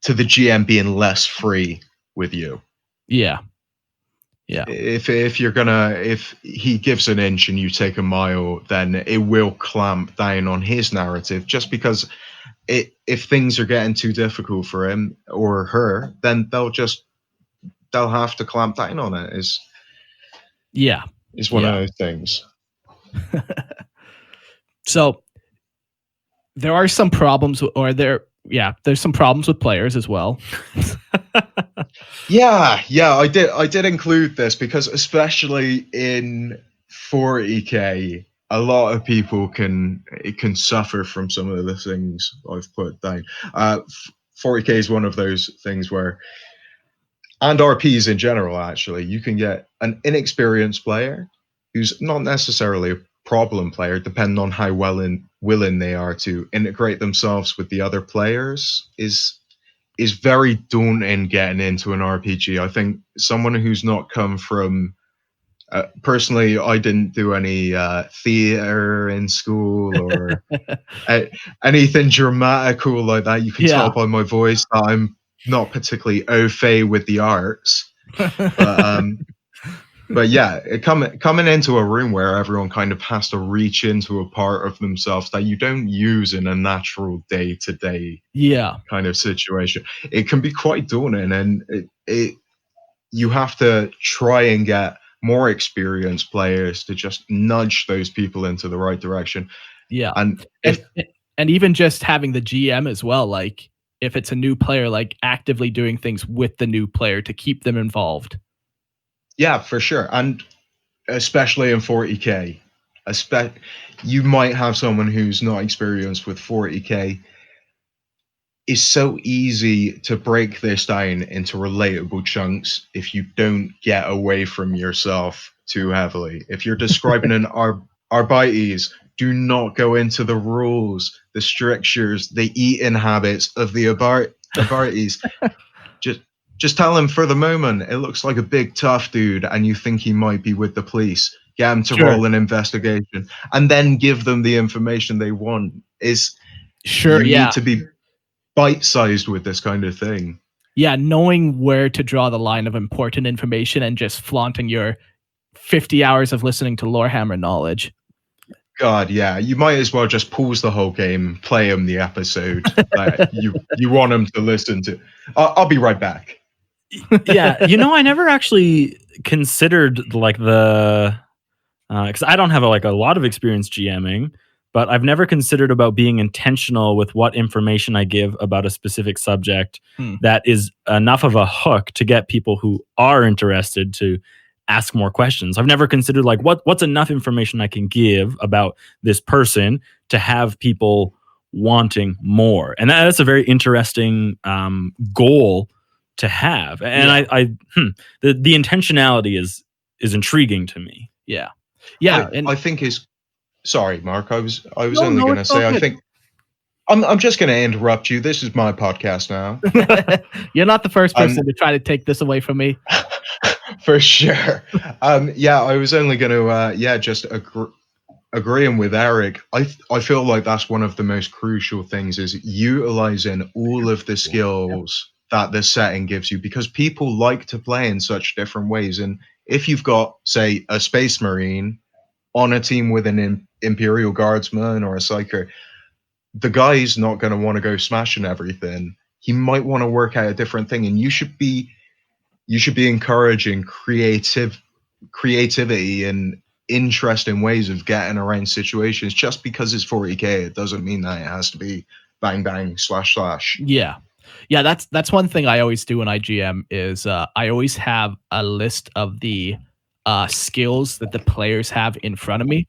the GM being less free with you. Yeah. Yeah. If he gives an inch and you take a mile, then it will clamp down on his narrative, just because if things are getting too difficult for him or her, then they'll have to clamp down on it. Is one of those things. So there are some problems, there's some problems with players as well. Yeah, I did include this because especially in 40k, a lot of people can suffer from some of the things I've put down. 40k is one of those things where, and RPs in general, actually, you can get an inexperienced player who's not necessarily a problem player, depending on how willing they are to integrate themselves with the other players, is very daunting getting into an RPG. I think someone who's not come from personally, I didn't do any theater in school or anything dramatical like that. You can tell by my voice that I'm not particularly au fait with the arts. But yeah, coming into a room where everyone kind of has to reach into a part of themselves that you don't use in a natural day-to-day kind of situation, it can be quite daunting, and you have to try and get more experienced players to just nudge those people into the right direction. Yeah, and even just having the GM as well, like if it's a new player, like actively doing things with the new player to keep them involved. Yeah, for sure. And especially in 40k, you might have someone who's not experienced with 40k. It's so easy to break this down into relatable chunks if you don't get away from yourself too heavily. If you're describing an Arbites, do not go into the rules, the strictures, the eating habits of the Arbites. Just tell him for the moment, it looks like a big tough dude and you think he might be with the police. Get him to roll an investigation and then give them the information they want. You need to be bite-sized with this kind of thing. Yeah, knowing where to draw the line of important information and just flaunting your 50 hours of listening to Lorehammer knowledge. God, yeah. You might as well just pause the whole game, play him the episode that you want him to listen to. I'll be right back. Yeah, I never actually considered like the because I don't have a lot of experience GMing, but I've never considered about being intentional with what information I give about a specific subject that is enough of a hook to get people who are interested to ask more questions. I've never considered what's enough information I can give about this person to have people wanting more. And that's a very interesting goal to have. And the intentionality is intriguing to me. Yeah. I think is sorry, Mark. I was No, only going to it's all say I good. think I'm just going to interrupt you. This is my podcast now. You're not the first person to try to take this away from me. For sure. I was only going to just agreeing with Eric. I feel like that's one of the most crucial things is utilizing all of the skills that the setting gives you, because people like to play in such different ways. And if you've got, say, a Space Marine on a team with an Imperial Guardsman or a Psyker, the guy's not going to want to go smashing everything. He might want to work out a different thing, and you should be encouraging creativity and interesting ways of getting around situations. Just because it's 40k, it doesn't mean that it has to be bang bang slash slash. Yeah. That's one thing I always do when I GM is I always have a list of the skills that the players have in front of me.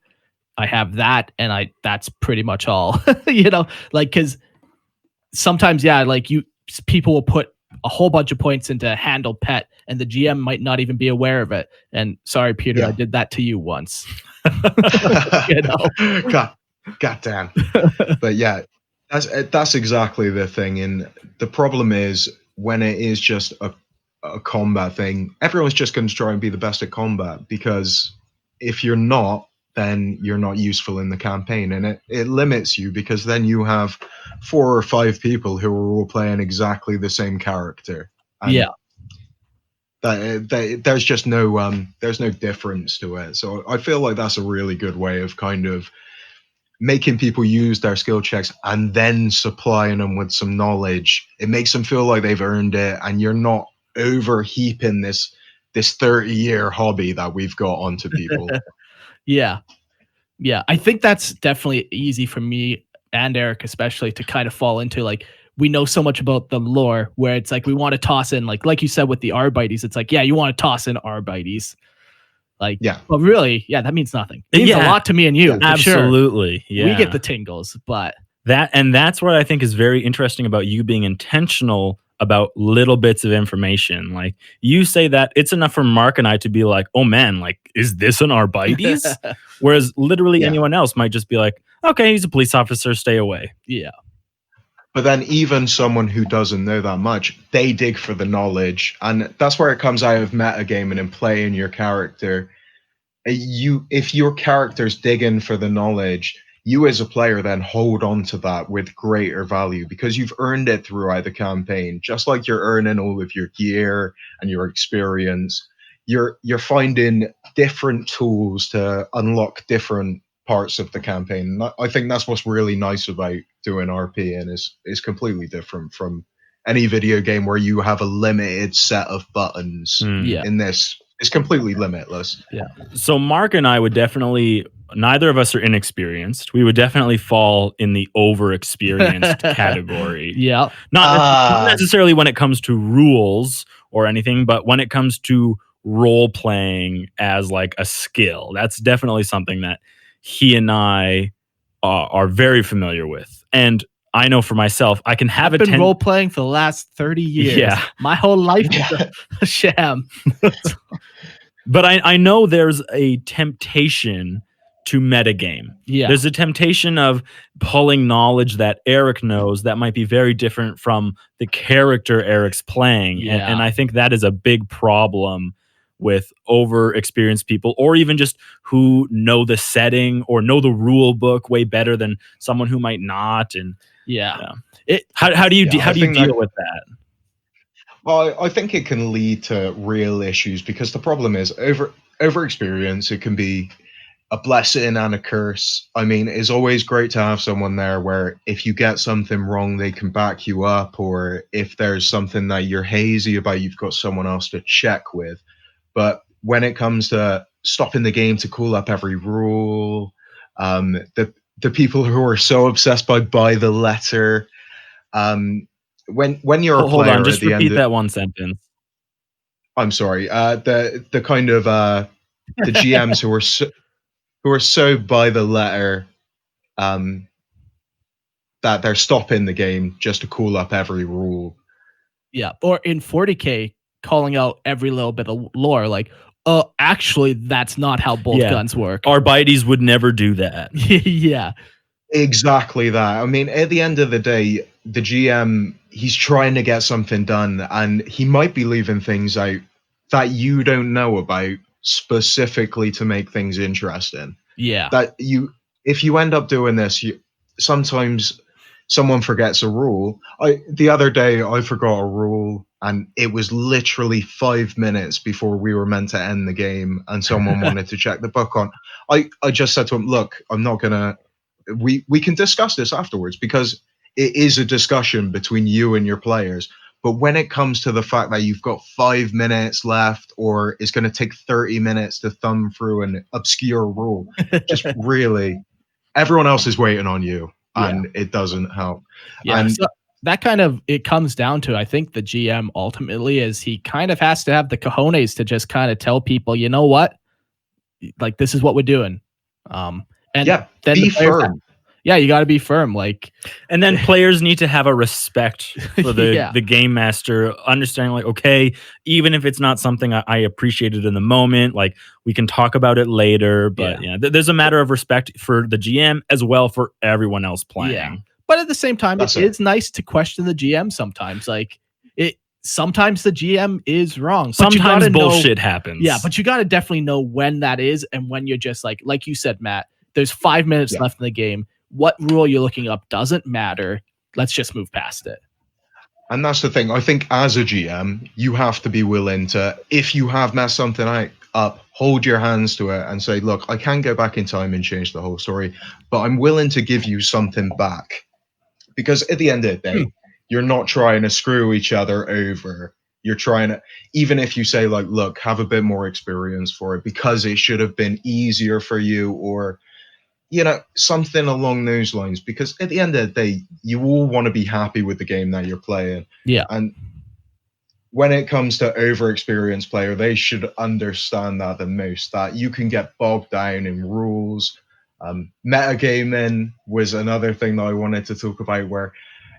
I have that, and that's pretty much all. Because sometimes, people will put a whole bunch of points into handle pet, and the GM might not even be aware of it. And sorry, Peter, I did that to you once. God damn. But yeah, that's exactly the thing. And the problem is when it is just a combat thing, everyone's just going to try and be the best at combat, because if you're not, then you're not useful in the campaign, and it limits you, because then you have 4 or 5 people who are all playing exactly the same character. And there's just no there's no difference to it. So I feel like that's a really good way of kind of making people use their skill checks and then supplying them with some knowledge. It makes them feel like they've earned it, and you're not overheaping this 30-year hobby that we've got onto people. Yeah. I think that's definitely easy for me and Eric, especially, to kind of fall into. Like, we know so much about the lore where it's like we want to toss in, like you said with the Arbites, it's like, you want to toss in Arbites. Like, but really, that means nothing. It means a lot to me and you. Absolutely. Sure. Yeah. We get the tingles, but that's what I think is very interesting about you being intentional about little bits of information. Like, you say that it's enough for Mark and I to be like, oh man, like, is this an Arbites? Whereas literally anyone else might just be like, okay, he's a police officer, stay away. Yeah. But then even someone who doesn't know that much, they dig for the knowledge. And that's where it comes out of metagaming and playing your character. If your character's digging for the knowledge, you as a player then hold on to that with greater value, because you've earned it throughout the campaign. Just like you're earning all of your gear and your experience, you're finding different tools to unlock different parts of the campaign. I think that's what's really nice about doing RP, and is completely different from any video game where you have a limited set of buttons. In this, it's completely limitless. Yeah. So Mark and I would definitely, neither of us are inexperienced. We would definitely fall in the over-experienced category. Yeah. Not necessarily when it comes to rules or anything, but when it comes to role playing as like a skill, that's definitely something that he and I are very familiar with. And I know for myself, I can have I've been role playing for the last 30 years. Yeah. My whole life is a sham. But I know there's a temptation to metagame. Yeah. There's a temptation of pulling knowledge that Eric knows that might be very different from the character Eric's playing. Yeah. And I think that is a big problem with over-experienced people, or even just who know the setting or know the rule book way better than someone who might not. And how do you deal with that? Well, I think it can lead to real issues, because the problem is over experience. It can be a blessing and a curse. I mean, it's always great to have someone there where if you get something wrong, they can back you up, or if there's something that you're hazy about, you've got someone else to check with. But when it comes to stopping the game to call up every rule, the people who are so obsessed by the letter, when you're a player, hold on, just repeat that one sentence. I'm sorry. The kind of the GMs who are so by the letter, that they're stopping the game just to call up every rule. Yeah. Or in 40K, calling out every little bit of lore, like, actually, that's not how bolt guns work. Arbites would never do that. Yeah. Exactly that. I mean, at the end of the day, the GM, he's trying to get something done, and he might be leaving things out that you don't know about specifically to make things interesting. Yeah. That if you end up doing this, sometimes someone forgets a rule. The other day I forgot a rule, and it was literally 5 minutes before we were meant to end the game, and someone wanted to check the book on. I just said to him, look, I'm not gonna. We can discuss this afterwards, because it is a discussion between you and your players. But when it comes to the fact that you've got 5 minutes left, or it's going to take 30 minutes to thumb through an obscure rule, just really, everyone else is waiting on you, and it doesn't help. Yeah, and so that kind of, it comes down to, I think the GM ultimately is he kind of has to have the cojones to just kind of tell people, you know what, like, this is what we're doing. And then be firm. You got to be firm. Like, and then players need to have a respect for the game master, understanding, like, okay, even if it's not something I appreciated in the moment, like, we can talk about it later. But there's a matter of respect for the GM as well for everyone else playing. Yeah. But at the same time, it is nice to question the GM sometimes. Like, sometimes the GM is wrong. Sometimes bullshit happens. Yeah, but you got to definitely know when that is, and when you're just like you said, Matt, there's 5 minutes left in the game. What rule you're looking up doesn't matter. Let's just move past it. And that's the thing. I think as a GM, you have to be willing to, if you have messed something up, hold your hands to it and say, look, I can go back in time and change the whole story, but I'm willing to give you something back. Because at the end of the day, you're not trying to screw each other over. You're trying to, even if you say, like, look, have a bit more experience for it because it should have been easier for you, or, something along those lines. Because at the end of the day, you all want to be happy with the game that you're playing. Yeah. And when it comes to over-experienced player, they should understand that the most, that you can get bogged down in rules. Metagaming was another thing that I wanted to talk about, where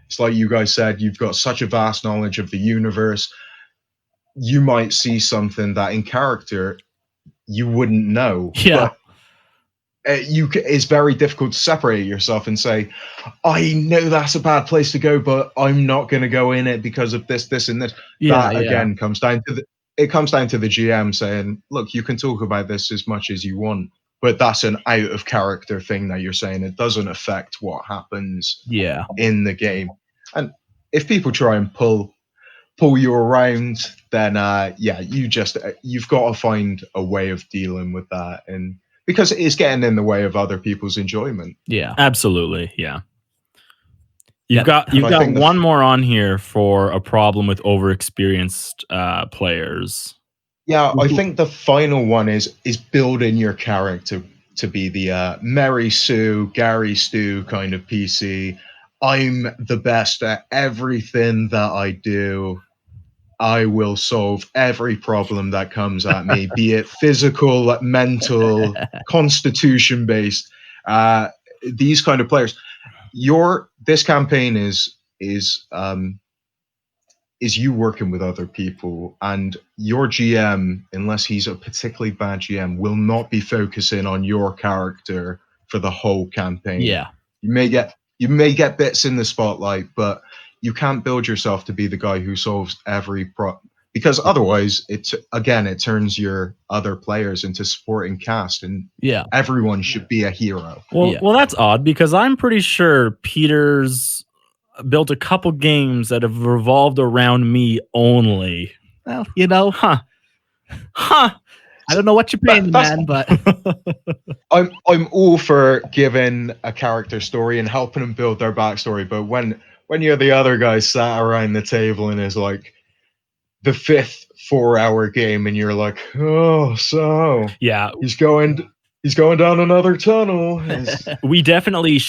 it's like you guys said, you've got such a vast knowledge of the universe. You might see something that in character you wouldn't know. Yeah. But it's very difficult to separate yourself and say, I know that's a bad place to go, but I'm not going to go in it because of this, this, and this. Again comes down to the GM saying, look, you can talk about this as much as you want, but that's an out of character thing that you're saying. It doesn't affect what happens in the game. And if people try and pull you around, then you've got to find a way of dealing with that, and because it is getting in the way of other people's enjoyment. Yeah, absolutely. Yeah. You've got one more on here for a problem with overexperienced players. Yeah, I think the final one is building your character to be the Mary Sue, Gary Stu kind of PC. I'm the best at everything that I do. I will solve every problem that comes at me, be it physical, mental, constitution-based. These kind of players. This campaign is you working with other people, and your GM, unless he's a particularly bad GM, will not be focusing on your character for the whole campaign. Yeah, you may get bits in the spotlight, but you can't build yourself to be the guy who solves every problem, because otherwise it turns your other players into supporting cast, and everyone should be a hero. Well, that's odd, because I'm pretty sure Peter's built a couple games that have revolved around me only. Well, I don't know what you're paying, man, but I'm all for giving a character story and helping them build their backstory, but when you're the other guy sat around the table and is like the 5th 4-hour game, and you're like, oh, so he's going down another tunnel. We definitely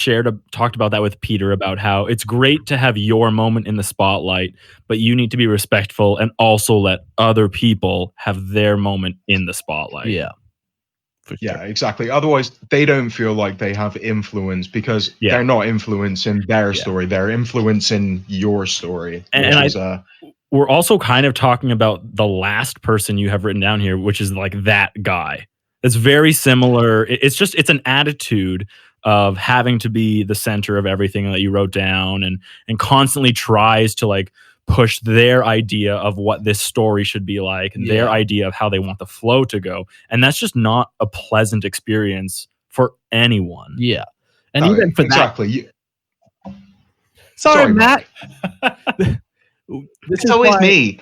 talked about that with Peter, about how it's great to have your moment in the spotlight, but you need to be respectful and also let other people have their moment in the spotlight. Yeah. Yeah, exactly. Otherwise, they don't feel like they have influence, because they're not influencing their story. They're influencing your story. we're also kind of talking about the last person you have written down here, which is like that guy. It's very similar. It's an attitude of having to be the center of everything that you wrote down, and constantly tries to like push their idea of what this story should be like, and their idea of how they want the flow to go. And that's just not a pleasant experience for anyone. Yeah. And even for exactly. Sorry, Matt. It's always me.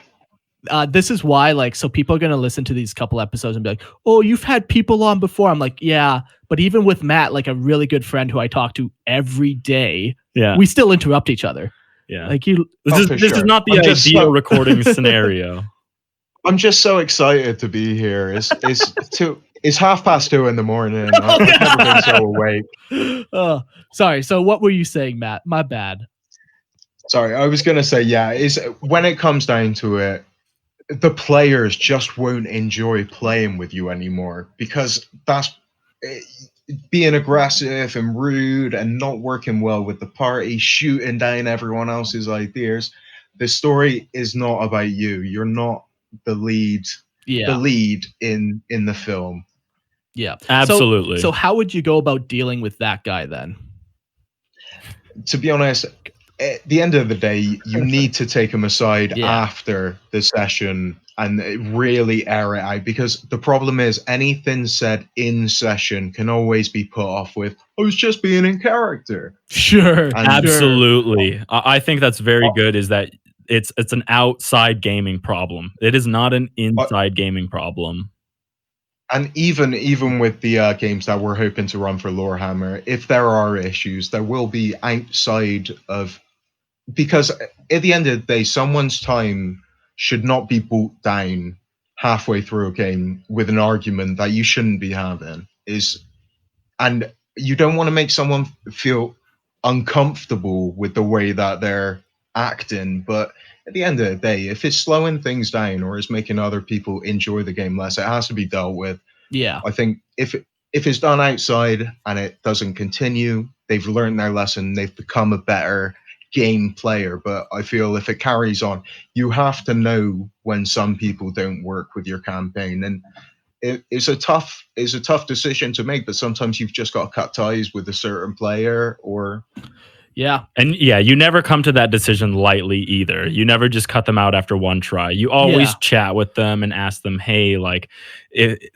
This is why, like, so people are going to listen to these couple episodes and be like, oh, you've had people on before. I'm like, yeah, but even with Matt, like a really good friend who I talk to every day, we still interrupt each other. Yeah. Like this is not the ideal recording scenario. I'm just so excited to be here. It's 2:30 in the morning. I've never been so awake. Oh, sorry. So what were you saying, Matt? My bad. Sorry, I was going to say, is when it comes down to it, the players just won't enjoy playing with you anymore, because that's being aggressive and rude and not working well with the party, shooting down everyone else's ideas. The story is not about you. You're not the lead. The lead in the film. Yeah, absolutely. So how would you go about dealing with that guy then? To be honest, at the end of the day, you need to take him aside after the session and really air it out, because the problem is anything said in session can always be put off with, I was just being in character. Sure. And absolutely. I think that's very good, is that it's an outside gaming problem. It is not an inside gaming problem. And even with the games that we're hoping to run for Lorehammer, if there are issues, there will be outside of, because at the end of the day, someone's time should not be brought down halfway through a game with an argument that you shouldn't be having. And you don't want to make someone feel uncomfortable with the way that they're acting, but at the end of the day, if it's slowing things down or is making other people enjoy the game less, it has to be dealt with. Yeah. I think if it's done outside and it doesn't continue, they've learned their lesson, they've become a better game player. But I feel if it carries on, you have to know when some people don't work with your campaign, and it's a tough decision to make, but sometimes you've just got to cut ties with a certain player. Or and you never come to that decision lightly either. You never just cut them out after one try. You always chat with them and ask them, hey, like,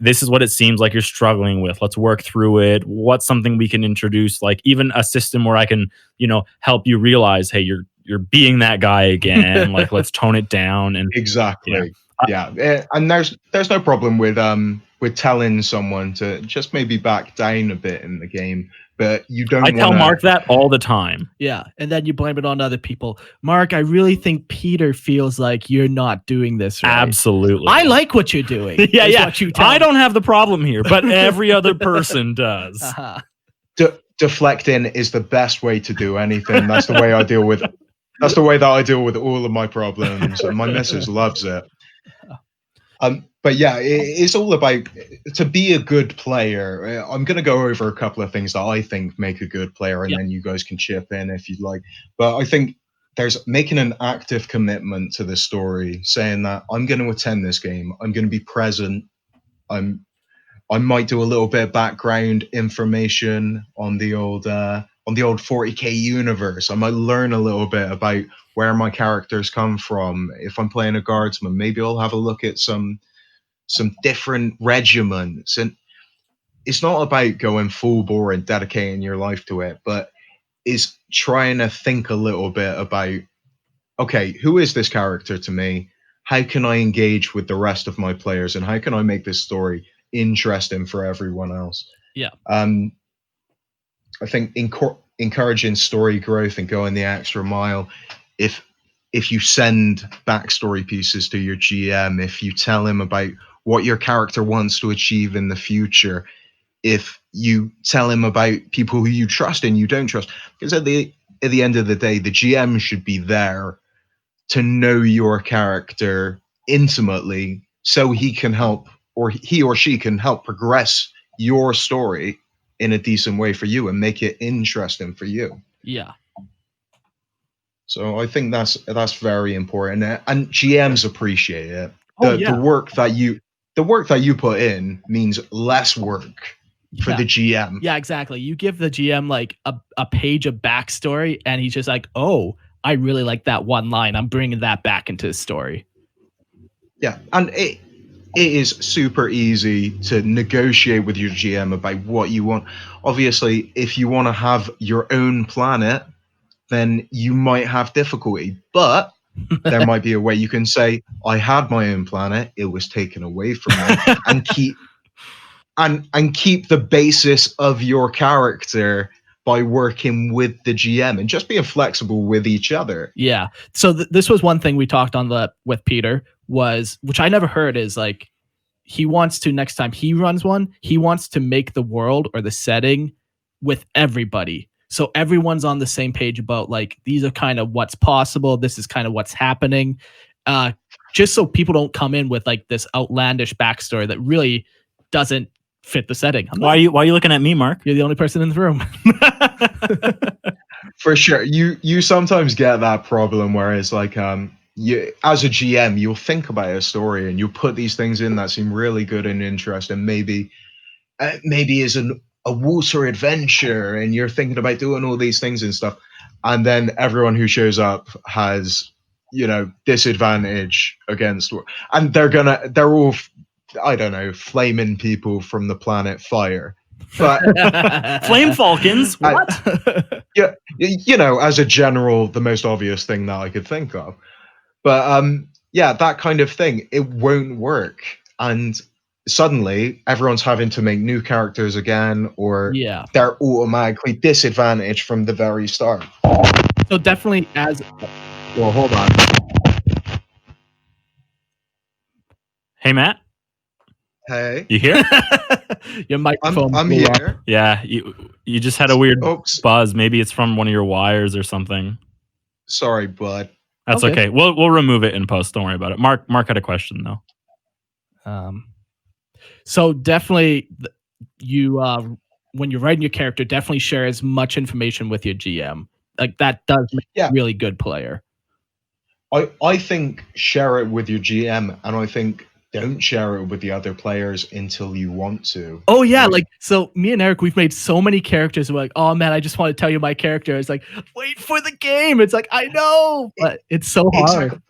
this is what it seems like you're struggling with. Let's work through it. What's something we can introduce? Like even a system where I can, help you realize, hey, you're being that guy again. Like, let's tone it down. And exactly. And there's no problem with telling someone to just maybe back down a bit in the game, but you don't. I tell Mark that all the time. Yeah, and then you blame it on other people. Mark, I really think Peter feels like you're not doing this right. Absolutely. I like what you're doing. What you I don't have the problem here, but every other person does. Deflecting is the best way to do anything. That's the way I deal with. That's the way that I deal with all of my problems, and my missus loves it. But it's all about, to be a good player. I'm going to go over a couple of things that I think make a good player, and then you guys can chip in if you'd like. But I think there's making an active commitment to the story, saying that I'm going to attend this game, I'm going to be present, I might do a little bit of background information on the old 40k universe. I might learn a little bit about where my characters come from. If I'm playing a guardsman, maybe I'll have a look at some different regiments. And it's not about going full bore and dedicating your life to it, but is trying to think a little bit about, okay, who is this character to me? How can I engage with the rest of my players, and how can I make this story interesting for everyone else? I think encouraging story growth and going the extra mile. If you send backstory pieces to your GM, if you tell him about what your character wants to achieve in the future, if you tell him about people who you trust and you don't trust, because at the end of the day, the GM should be there to know your character intimately, so he can help, or he or she can help progress your story in a decent way for you and make it interesting for you. Yeah. So I think that's very important, and GMs appreciate it. Oh, The work that you put in means less work for the GM. Yeah, exactly. You give the GM like a page of backstory, and he's just like, "Oh, I really like that one line. I'm bringing that back into the story." Yeah, and it is super easy to negotiate with your GM about what you want. Obviously, if you want to have your own planet, then you might have difficulty, but there might be a way you can say, I had my own planet, it was taken away from me, and keep the basis of your character by working with the GM and just being flexible with each other. Yeah. So this was one thing we talked on with Peter, which I never heard, is like, he wants to, next time he runs one, he wants to make the world or the setting with everybody. So everyone's on the same page about like, these are kind of what's possible. This is kind of what's happening. Just so people don't come in with like this outlandish backstory that really doesn't fit the setting. Why are you looking at me, Mark? You're the only person in the room. For sure. You sometimes get that problem where it's like, you, as a GM, you'll think about a story and you'll put these things in that seem really good and interesting. Maybe is a water adventure, and you're thinking about doing all these things and stuff, and then everyone who shows up has, disadvantage against, and they're all, I don't know, flaming people from the planet Fire. But Flame Falcons, what? Yeah, as a general, the most obvious thing that I could think of. But that kind of thing, it won't work. And suddenly everyone's having to make new characters again, or they're automatically disadvantaged from the very start. So definitely well, hold on. Hey, Matt. Hey. You here? Your microphone. I'm here. Up. Yeah, you just had a weird buzz. Maybe it's from one of your wires or something. Sorry, bud. That's okay. We'll remove it in post. Don't worry about it. Mark had a question though. So definitely, you when you're writing your character, definitely share as much information with your GM. Like that does make a really good player. I think share it with your GM, and I think don't share it with the other players until you want to. Oh yeah, like so me and Eric, we've made so many characters. We're like, oh man, I just want to tell you my character. It's like, wait for the game. It's like, I know, but it's so hard.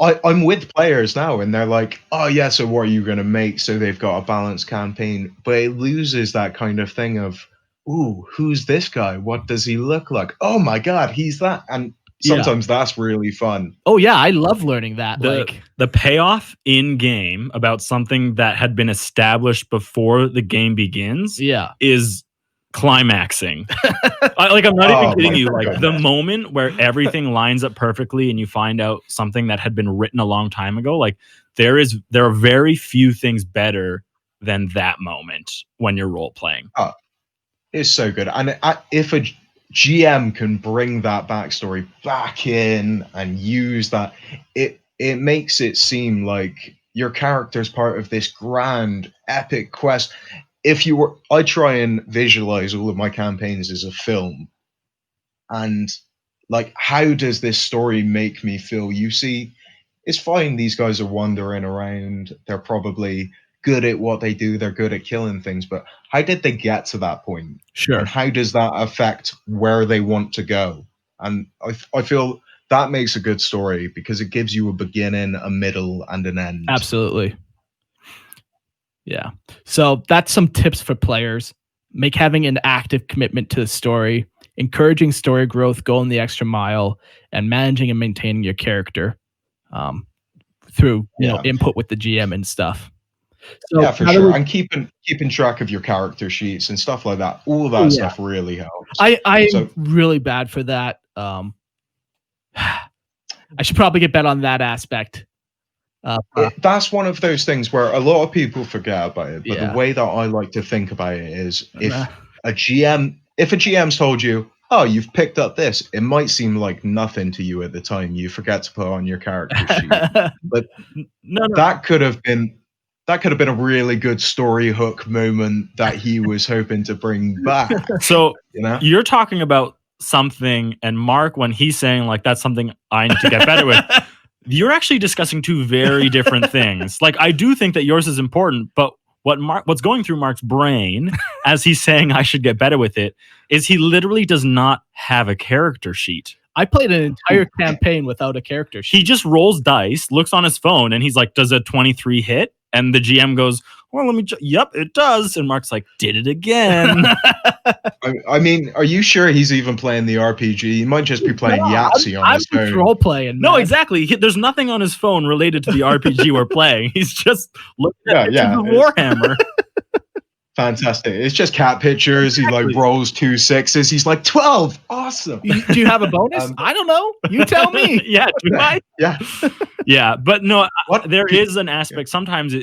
I'm with players now, and they're like, oh yeah, so what are you going to make? So they've got a balanced campaign, but it loses that kind of thing of, ooh, who's this guy? What does he look like? Oh my god, he's that. And sometimes that's really fun. Oh yeah, I love learning that. The payoff in game about something that had been established before the game begins is climaxing. I'm not even kidding you. Like the moment where everything lines up perfectly and you find out something that had been written a long time ago, like there are very few things better than that moment when you're role playing. Oh, it's so good. And if a GM can bring that backstory back in and use that, it makes it seem like your character's part of this grand epic quest. I try and visualize all of my campaigns as a film, and like, how does this story make me feel? You see, it's fine, these guys are wandering around, they're probably good at what they do, they're good at killing things, but how did they get to that point? Sure. And how does that affect where they want to go? And I feel that makes a good story because it gives you a beginning, a middle, and an end. Absolutely. Yeah. So that's some tips for players. Make having an active commitment to the story, encouraging story growth, going the extra mile, and managing and maintaining your character through input with the GM and stuff. So yeah, for sure. And keeping track of your character sheets and stuff like that. All of that stuff really helps. I'm really bad for that. I should probably get better on that aspect. That's one of those things where a lot of people forget about it. But the way that I like to think about it is, if a GM's told you, oh, you've picked up this, it might seem like nothing to you at the time. You forget to put on your character sheet. But that could have been a really good story hook moment that he was hoping to bring back. So you're talking about something, and Mark, when he's saying like that's something I need to get better with, you're actually discussing two very different things. Like, I do think that yours is important, but what's going through Mark's brain as he's saying I should get better with it is he literally does not have a character sheet. I played an entire campaign without a character sheet. He just rolls dice, looks on his phone, and he's like, does a 23 hit? And the GM goes, well, let me yep, it does. And Mark's like, did it again. I mean, are you sure he's even playing the RPG? He might just be playing Yahtzee on his phone. I'm role playing. No, exactly. There's nothing on his phone related to the RPG we're playing. He's just looking at the Lorehammer. Fantastic. It's just cat pictures. Exactly. He like rolls 2 6s. He's like 12. Awesome. Do you have a bonus? I don't know. You tell me. Yeah. Do I? Yeah. Yeah. But no, there is an aspect. Sometimes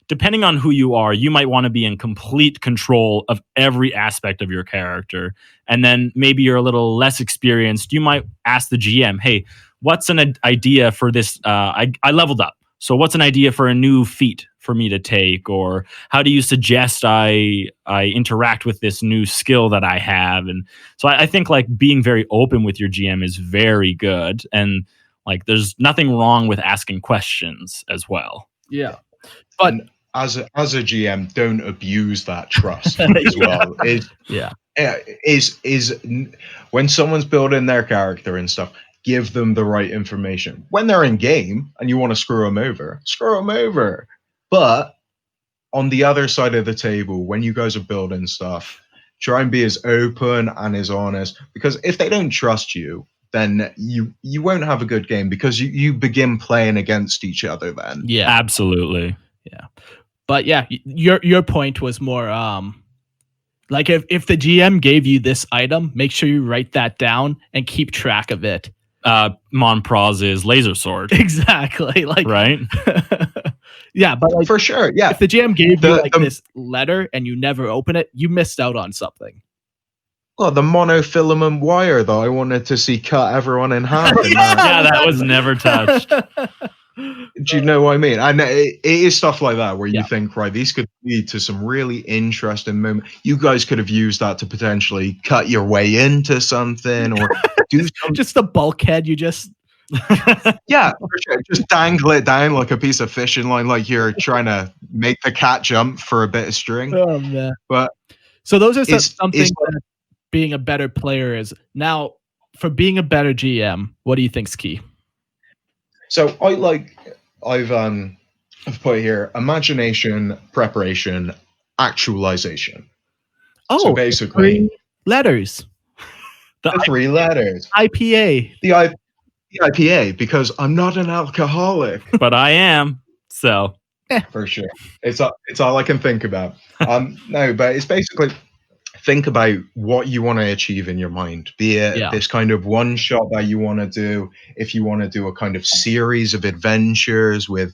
depending on who you are, you might want to be in complete control of every aspect of your character. And then maybe you're a little less experienced. You might ask the GM, hey, what's an idea for this? I leveled up. So what's an idea for a new feat for me to take? Or how do you suggest I interact with this new skill that I have? And so I think like being very open with your GM is very good. And like there's nothing wrong with asking questions as well. Yeah. But as a GM, don't abuse that trust as well. Is when someone's building their character and stuff, give them the right information. When they're in game and you want to screw them over. But on the other side of the table, when you guys are building stuff, try and be as open and as honest, because if they don't trust you, then you won't have a good game, because you begin playing against each other then. Yeah, absolutely. Yeah. But yeah, your point was more like if the GM gave you this item, make sure you write that down and keep track of it. Monpraz is laser sword. Exactly. Like, right? Yeah, but like, for sure. Yeah. If the GM gave you like this letter and you never open it, you missed out on something. Well, the monofilament wire that I wanted to see cut everyone in half. Yeah, that was never touched. Do you know what I mean? And it is stuff like that where you think, right, these could lead to some really interesting moments. You guys could have used that to potentially cut your way into something or do something. Just the bulkhead, you just... Yeah, for sure. Just dangle it down like a piece of fishing line, like you're trying to make the cat jump for a bit of string. Oh, man. But so those are something that being a better player is. Now, for being a better GM, what do you think's key? So I've put here imagination, preparation, actualization. Oh, so basically 3 letters. The 3 letters. IPA. The IPA, because I'm not an alcoholic. But I am. So for sure. It's all I can think about. No, but it's basically think about what you want to achieve in your mind, be it this kind of one shot that you want to do. If you want to do a kind of series of adventures with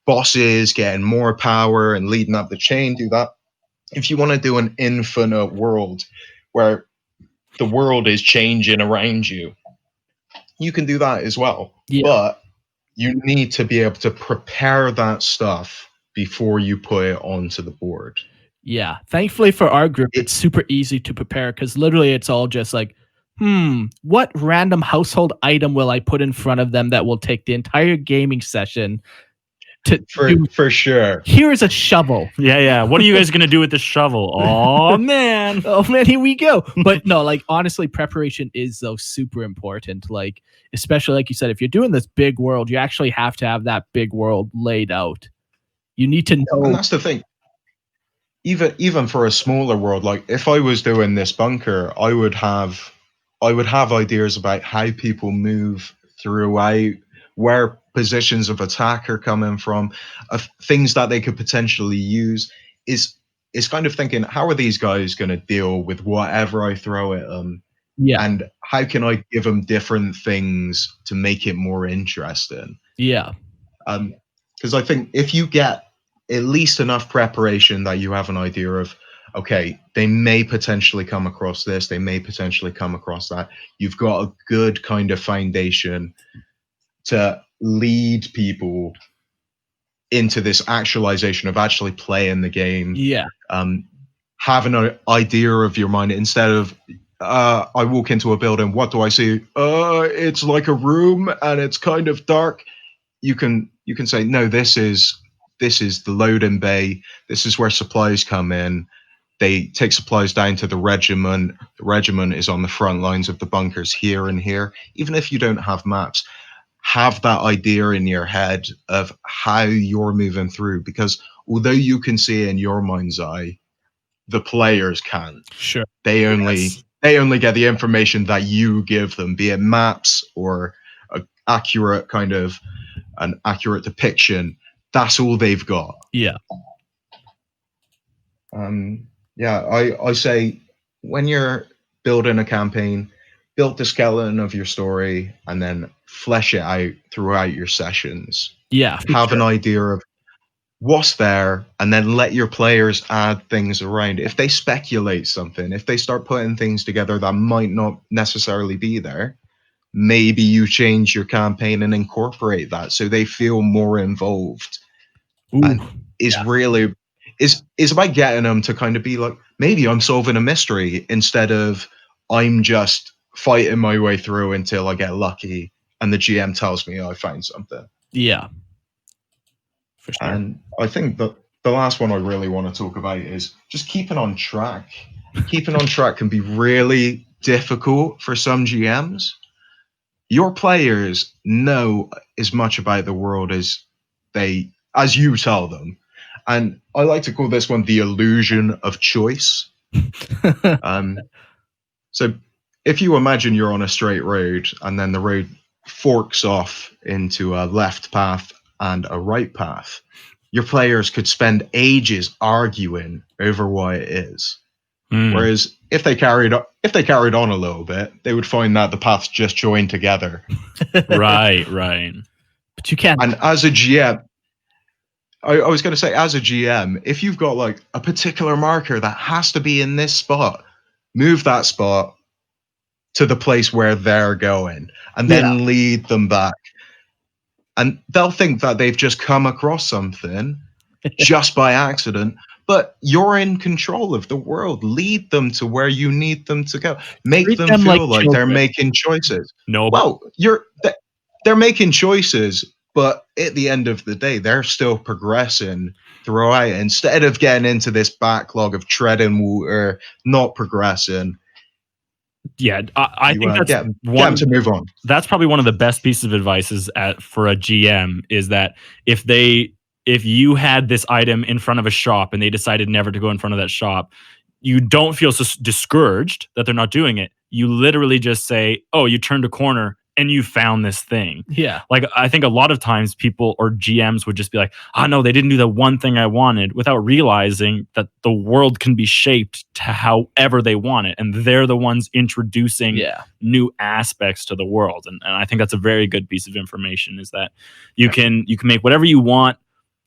bosses getting more power and leading up the chain, do that. If you want to do an infinite world where the world is changing around you, you can do that as well. But you need to be able to prepare that stuff before you put it onto the board. Yeah, thankfully for our group, it's super easy to prepare, because literally it's all just like, what random household item will I put in front of them that will take the entire gaming session to for sure. Here's a shovel. Yeah. What are you guys going to do with the shovel? Oh, man. Here we go. But no, like, honestly, preparation is though super important. Like, especially like you said, if you're doing this big world, you actually have to have that big world laid out. You need to know. And that's the thing. Even for a smaller world, like if I was doing this bunker, I would have ideas about how people move throughout, where positions of attack are coming from, of things that they could potentially use. Is kind of thinking, how are these guys going to deal with whatever I throw at them? Yeah. And how can I give them different things to make it more interesting? Yeah. Because I think if you get at least enough preparation that you have an idea of, okay, they may potentially come across this, they may potentially come across that. You've got a good kind of foundation to lead people into this actualization of actually playing the game. Yeah. Have an idea of your mind instead of I walk into a building. What do I see? It's like a room, and it's kind of dark. You can say, no, this is the loading bay. This is where supplies come in. They take supplies down to the regiment. The regiment is on the front lines of the bunkers here and here. Even if you don't have maps, have that idea in your head of how you're moving through, because although you can see in your mind's eye, the players can't. Sure. They only get the information that you give them, be it maps or an accurate depiction. That's all they've got. Yeah. I say, when you're building a campaign, build the skeleton of your story and then flesh it out throughout your sessions. Yeah. Have an idea of what's there, and then let your players add things around. If they speculate something, if they start putting things together that might not necessarily be there, maybe you change your campaign and incorporate that so they feel more involved. Ooh, and really about getting them to kind of be like, maybe I'm solving a mystery instead of I'm just fighting my way through until I get lucky and the GM tells me I found something. Yeah. For sure. And I think that the last one I really want to talk about is just keeping on track. Keeping on track can be really difficult for some GMs. Your players know as much about the world as you tell them. And I like to call this one the illusion of choice. So if you imagine you're on a straight road and then the road forks off into a left path and a right path, your players could spend ages arguing over why it is. Whereas if they carried on a little bit, they would find that the paths just joined together. Right. But you can't. And as a GM, I was going to say, as a GM, if you've got like a particular marker that has to be in this spot, move that spot to the place where they're going and then lead them back. And they'll think that they've just come across something just by accident, but you're in control of the world. Lead them to where you need them to go. Make them feel like they're making choices. No. Well, they're making choices, but at the end of the day, they're still progressing throughout. Instead of getting into this backlog of treading water, not progressing. Yeah, I think that's get them to move on. That's probably one of the best pieces of advice for a GM is that if you had this item in front of a shop and they decided never to go in front of that shop, you don't feel so discouraged that they're not doing it. You literally just say, oh, you turned a corner and you found this thing. Yeah. Like, I think a lot of times people or GMs would just be like, oh, no, they didn't do the one thing I wanted, without realizing that the world can be shaped to however they want it. And they're the ones introducing new aspects to the world. And I think that's a very good piece of information, is that you can make whatever you want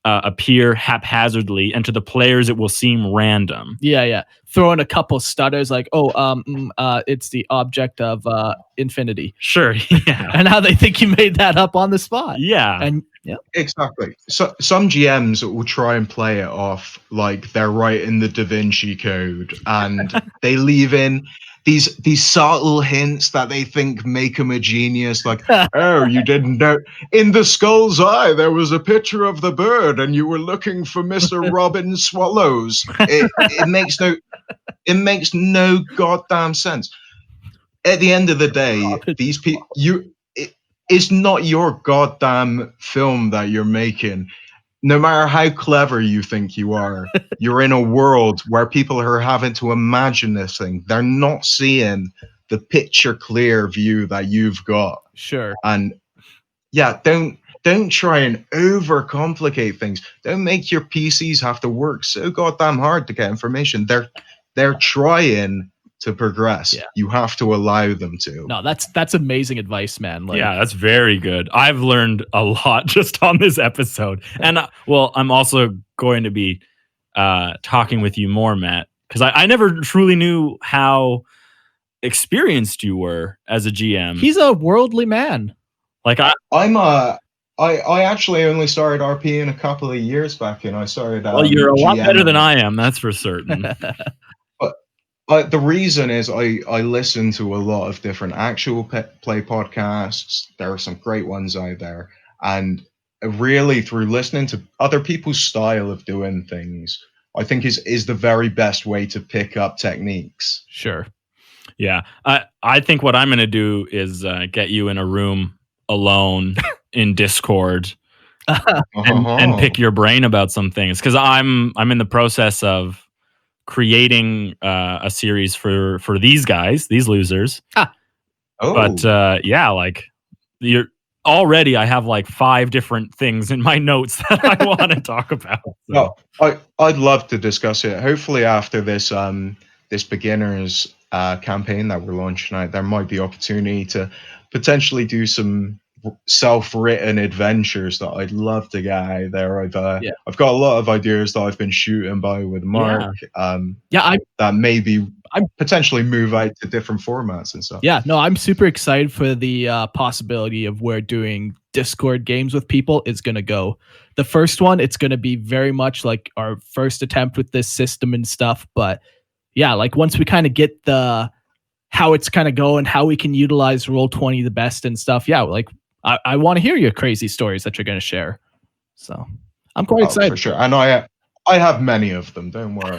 appear haphazardly, and to the players it will seem random. Yeah. Throw in a couple stutters like, it's the object of infinity. Sure. Yeah. And how they think you made that up on the spot. Yeah. And exactly. So some GMs will try and play it off like they're writing the Da Vinci Code, and they leave in these subtle hints that they think make them a genius, like, oh, you didn't know in the skull's eye there was a picture of the bird and you were looking for Mr. Robin Swallows. It makes no goddamn sense. At the end of the day, these people, it's not your goddamn film that you're making. No matter how clever you think you are, you're in a world where people are having to imagine this thing. They're not seeing the picture clear view that you've got. Sure. And don't try and overcomplicate things. Don't make your PCs have to work so goddamn hard to get information. They're trying to progress. Yeah. You have to allow them to. No, that's amazing advice, man. Like, yeah, that's very good. I've learned a lot just on this episode. And I'm also going to be talking with you more, Matt, because I never truly knew how experienced you were as a GM. He's a worldly man. Like I actually only started RPing a couple of years back, and I started. Well, you're a lot better than I am, that's for certain. The reason is I listen to a lot of different actual play podcasts. There are some great ones out there, and really through listening to other people's style of doing things, I think is the very best way to pick up techniques. Sure. Yeah, I think what I'm going to do is get you in a room alone in Discord and pick your brain about some things, because I'm in the process of creating a series for these guys, these losers. But yeah, like you're already, I have like 5 different things in my notes that I want to talk about. So. No, I'd love to discuss it. Hopefully after this this beginners campaign that we're launching out, there might be opportunity to potentially do some self-written adventures that I'd love to get out there. I've got a lot of ideas that I've been shooting by with Mark. That maybe I'm potentially move out to different formats and stuff. Yeah, no, I'm super excited for the possibility of where doing Discord games with people is going to go. The first one, it's going to be very much like our first attempt with this system and stuff. But yeah, like once we kind of get the how it's kind of going, how we can utilize Roll20 the best and stuff. Yeah, like I want to hear your crazy stories that you're going to share. So I'm quite excited. For sure. And I have many of them. Don't worry.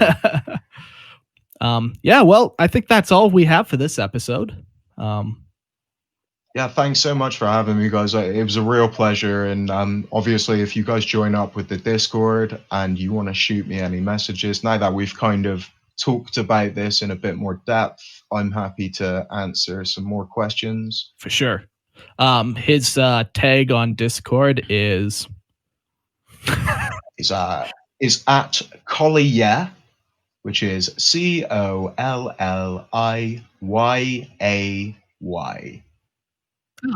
Yeah, well, I think that's all we have for this episode. Yeah, thanks so much for having me, guys. It was a real pleasure. And obviously, if you guys join up with the Discord and you want to shoot me any messages, now that we've kind of talked about this in a bit more depth, I'm happy to answer some more questions. For sure. His tag on Discord is at Collier, which is COLLIYAY.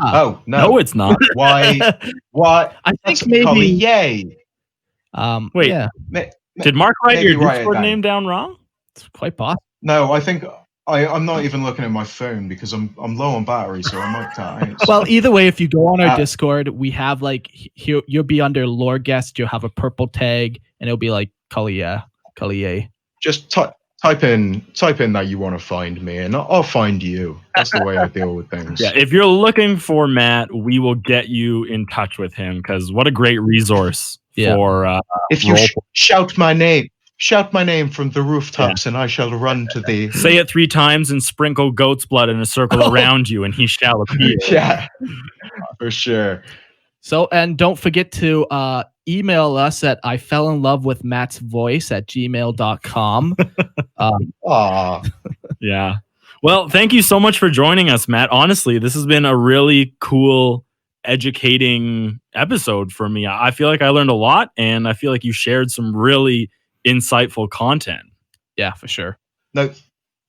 Oh no, it's not. Why? I think maybe Collier. Wait, yeah. Did Mark write your Discord name down wrong? It's quite possible. No, I think I'm not even looking at my phone because I'm low on battery, so I might die. Well, either way, if you go on our Discord, we have like you'll be under lore guest. You'll have a purple tag, and it'll be like Collier. Just type in that you want to find me, and I'll find you. That's the way I deal with things. Yeah, if you're looking for Matt, we will get you in touch with him, because what a great resource for. If you shout my name from the rooftops, and I shall run to thee. Say it 3 times and sprinkle goat's blood in a circle around you, and he shall appear. Yeah, for sure. So, and don't forget to email us at ifellinlovewithmattsvoice@gmail.com. Yeah. Well, thank you so much for joining us, Matt. Honestly, this has been a really cool, educating episode for me. I feel like I learned a lot, and I feel like you shared some really insightful content. Yeah, for sure. No,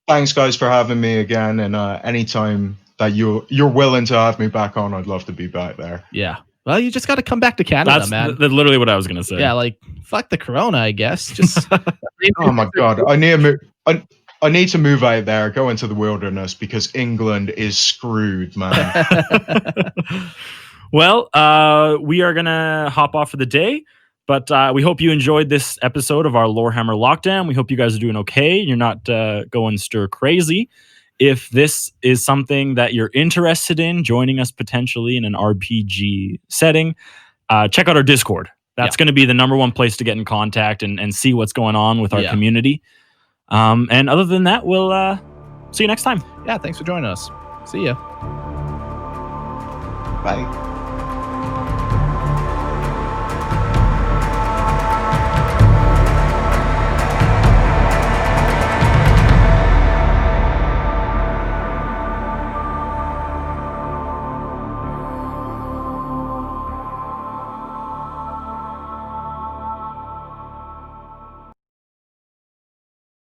thanks guys for having me again, and anytime that you're willing to have me back on, I'd love to be back there. Yeah. Well, you just got to come back to Canada, man. That's literally what I was gonna say. Yeah, like fuck the corona, I guess. Just oh my god, I need to move out there, go into the wilderness, because England is screwed, man. Well, we are gonna hop off for the day, but we hope you enjoyed this episode of our Lorehammer Lockdown. We hope you guys are doing okay. You're not going stir crazy. If this is something that you're interested in, joining us potentially in an RPG setting, check out our Discord. That's going to be the #1 place to get in contact and see what's going on with our community. And other than that, we'll see you next time. Yeah, thanks for joining us. See ya. Bye.